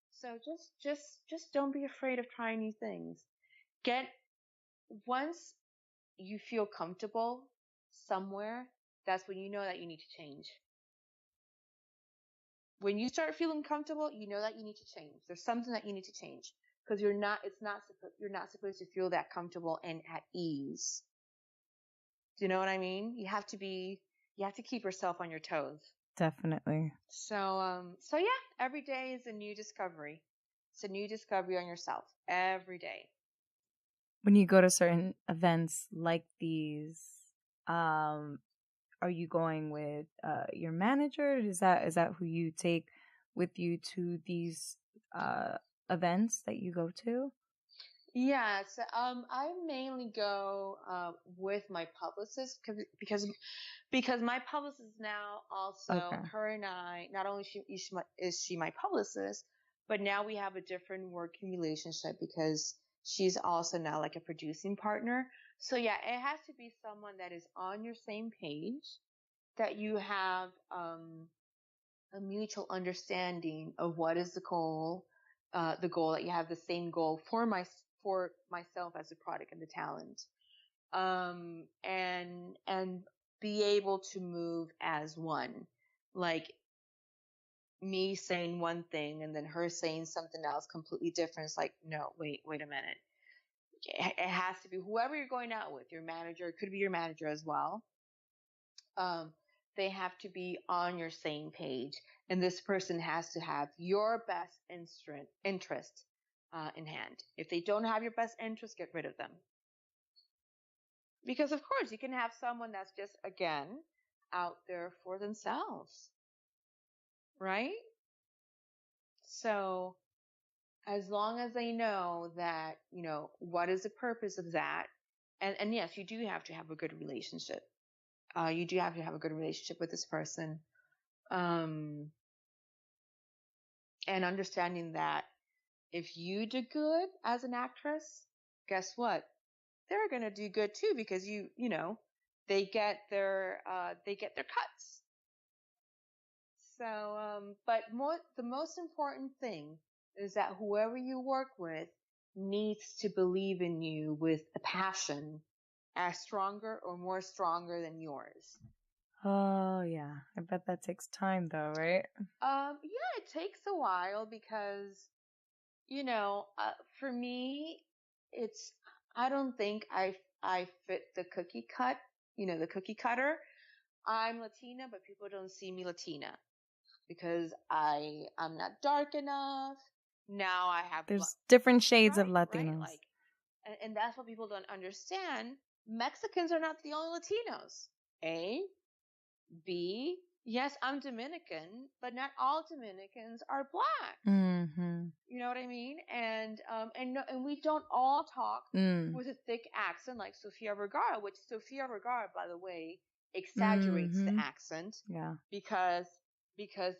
So just don't be afraid of trying new things. Once you feel comfortable somewhere, that's when you know that you need to change. When you start feeling comfortable, you know that you need to change. There's something that you need to change because you're not supposed to feel that comfortable and at ease. Do you know what I mean? You have to keep yourself on your toes. Definitely. So yeah, every day is a new discovery. It's a new discovery on yourself every day. When you go to certain events like these, are you going with your manager? Is that who you take with you to these events that you go to? Yes, I mainly go with my publicist because my publicist now also Okay. her and I not only is she my publicist, but now we have a different working relationship because she's also now like a producing partner. So yeah, it has to be someone that is on your same page, that you have a mutual understanding of what is the goal that you have the same goal for myself as a product and the talent, and be able to move as one, like me saying one thing and then her saying something else completely different. It's like, no, wait a minute. It has to be whoever you're going out with, your manager. It could be your manager as well. um, they have to be on your same page, and this person has to have your best interest in hand. If they don't have your best interest, get rid of them. Because of course, you can have someone that's just again out there for themselves, right? So as long as they know that, what is the purpose of that, and yes, you do have to have a good relationship. You do have to have a good relationship with this person. Um, and understanding that if you do good as an actress, guess what? They're going to do good too because they get their cuts. So, but the most important thing is that whoever you work with needs to believe in you with a passion as stronger or more stronger than yours. Oh yeah, I bet that takes time though, right? Yeah, it takes a while because for me, it's, I don't think I fit the cookie cut, the cookie cutter. I'm Latina, but people don't see me Latina because I'm not dark enough. Now I have, There's different shades of right? Latinos. Like, and that's what people don't understand. Mexicans are not the only Latinos. A, B, yes, I'm Dominican, but not all Dominicans are black. Mm-hmm. You know what I mean? And we don't all talk with a thick accent like Sofia Vergara, which Sofia Vergara, by the way, exaggerates the accent. Yeah. Because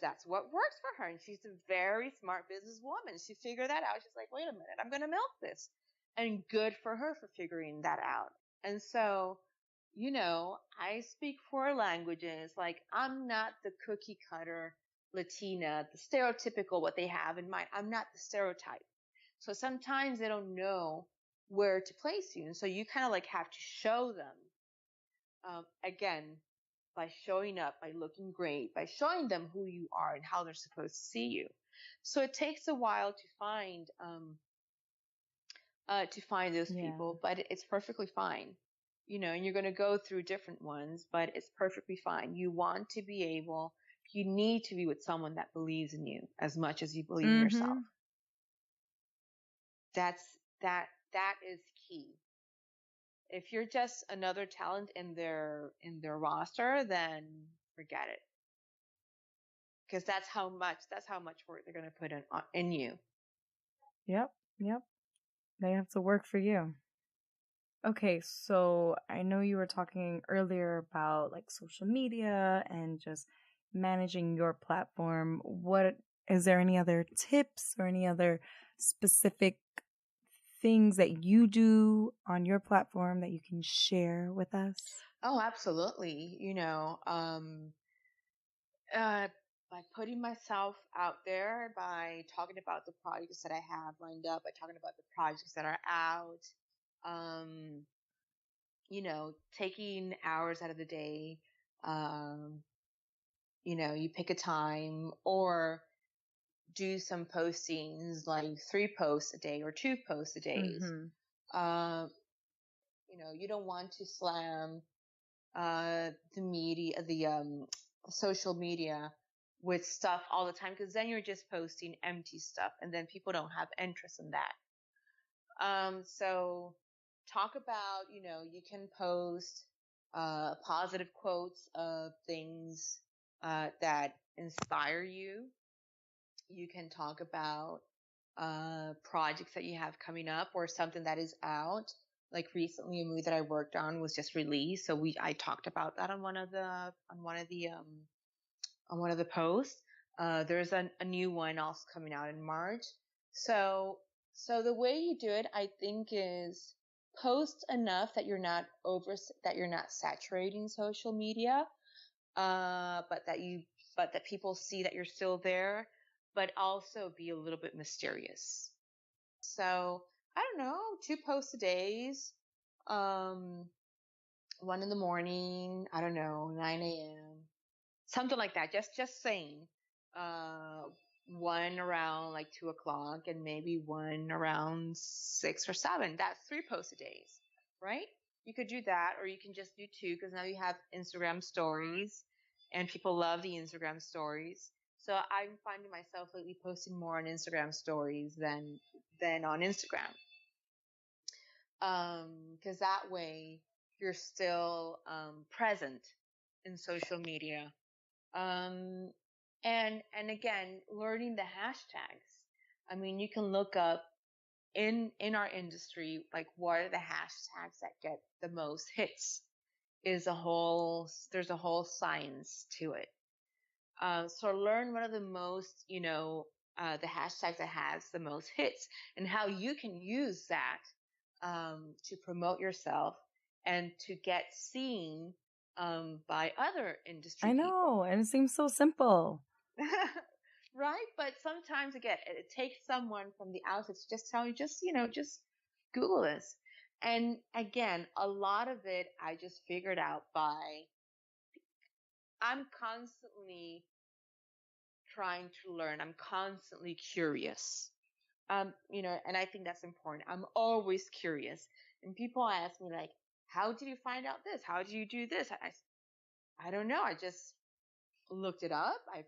that's what works for her, and she's a very smart businesswoman. She figured that out. She's like, wait a minute, I'm going to milk this. And good for her for figuring that out. And so, I speak 4 languages. Like, I'm not the cookie cutter Latina, the stereotypical what they have in mind. I'm not the stereotype. So sometimes they don't know where to place you. And so you kind of like have to show them, again, by showing up, by looking great, by showing them who you are and how they're supposed to see you. So it takes a while to find those Yeah. people, but it's perfectly fine. And you're going to go through different ones, but it's perfectly fine. You need to be with someone that believes in you as much as you believe in yourself. That is key. If you're just another talent in their roster, then forget it. Because that's how much work they're going to put in you. Yep. They have to work for you. Okay, so I know you were talking earlier about like social media and just managing your platform. What is there any other tips or any other specific things that you do on your platform that you can share with us? Oh, absolutely. By putting myself out there, by talking about the projects that I have lined up, by talking about the projects that are out, um, taking hours out of the day, um, you pick a time or do some postings, like 3 posts a day or 2 posts a day. Uh, you don't want to slam the media, the social media with stuff all the time, because then you're just posting empty stuff and then people don't have interest in that. So talk about, you can post positive quotes of things that inspire you. You can talk about projects that you have coming up or something that is out. Like recently, a movie that I worked on was just released, so I talked about that on one of the posts. There's a new one also coming out in March. So the way you do it, I think, is post enough that you're not saturating social media, but that people see that you're still there, but also be a little bit mysterious. So I don't know, 2 posts a day, 1 in the morning, I don't know, 9 a.m., something like that. Just saying, uh, 1 around like 2 o'clock and maybe 1 around 6 or 7. That's 3 posts a day, right? You could do that, or you can just do 2, because now you have Instagram stories and people love the Instagram stories. So I'm finding myself lately posting more on Instagram stories than on Instagram. Because that way you're still present in social media. And again, learning the hashtags. I mean, you can look up in our industry, like, what are the hashtags that get the most hits? There's a whole science to it. So learn one of the most, the hashtags that has the most hits and how you can use that to promote yourself and to get seen by other industry people. I know, and it seems so simple. Right? But sometimes, again, it takes someone from the outside to just tell you, just Google this. And again, a lot of it I just figured out I'm constantly trying to learn. I'm constantly curious. And I think that's important. I'm always curious. And people ask me, like, how did you find out this? How did you do this? I don't know. I just looked it up. I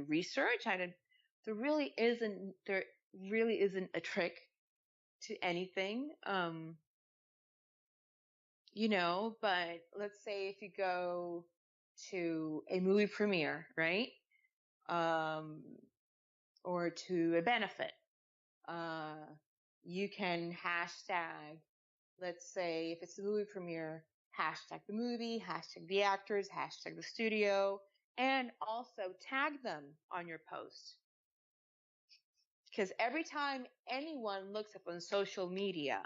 researched. There really isn't a trick to anything. But let's say if you go to a movie premiere, right? Or to a benefit, you can hashtag, let's say if it's a movie premiere, hashtag the movie, hashtag the actors, hashtag the studio, and also tag them on your post. Because every time anyone looks up on social media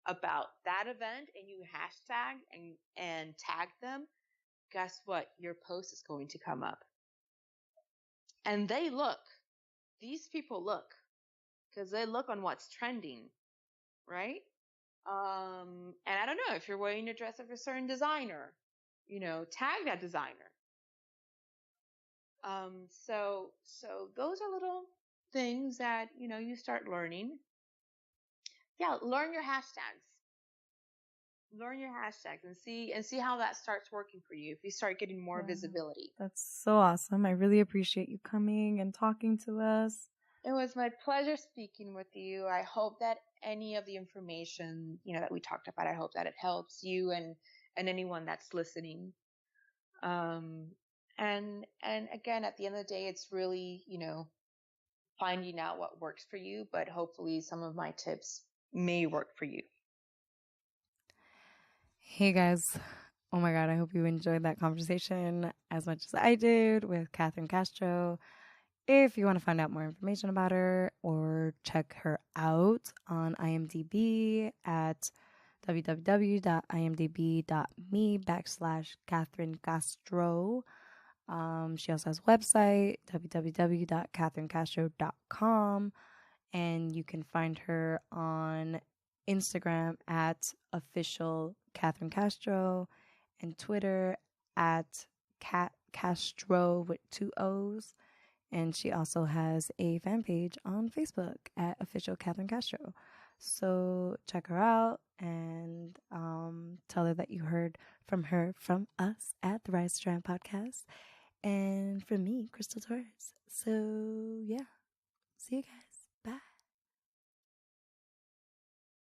about that event and you hashtag and tag them, guess what? Your post is going to come up. And they look. These people look. Because they look on what's trending, right? And I don't know, if you're wearing a dress of a certain designer, tag that designer. So those are little things that, you start learning. Yeah, learn your hashtags. Learn your hashtags and see how that starts working for you if you start getting more visibility. That's so awesome. I really appreciate you coming and talking to us. It was my pleasure speaking with you. I hope that any of the information, that we talked about, I hope that it helps you and anyone that's listening. And again, at the end of the day, it's really, finding out what works for you, but hopefully some of my tips may work for you. Hey guys. Oh my God, I hope you enjoyed that conversation as much as I did with Katherine Castro. If you want to find out more information about her or check her out on IMDb at www.imdb.me/Katherine Castro. She also has a website, www.katherinecastro.com. And you can find her on Instagram at official Katherine Castro and Twitter at Cat Castro with 2 O's. And she also has a fan page on Facebook at official Katherine Castro. So check her out and tell her that you heard from her, from us at the Rise to Triumph podcast. And from me, Crystal Torres. So yeah, see you guys.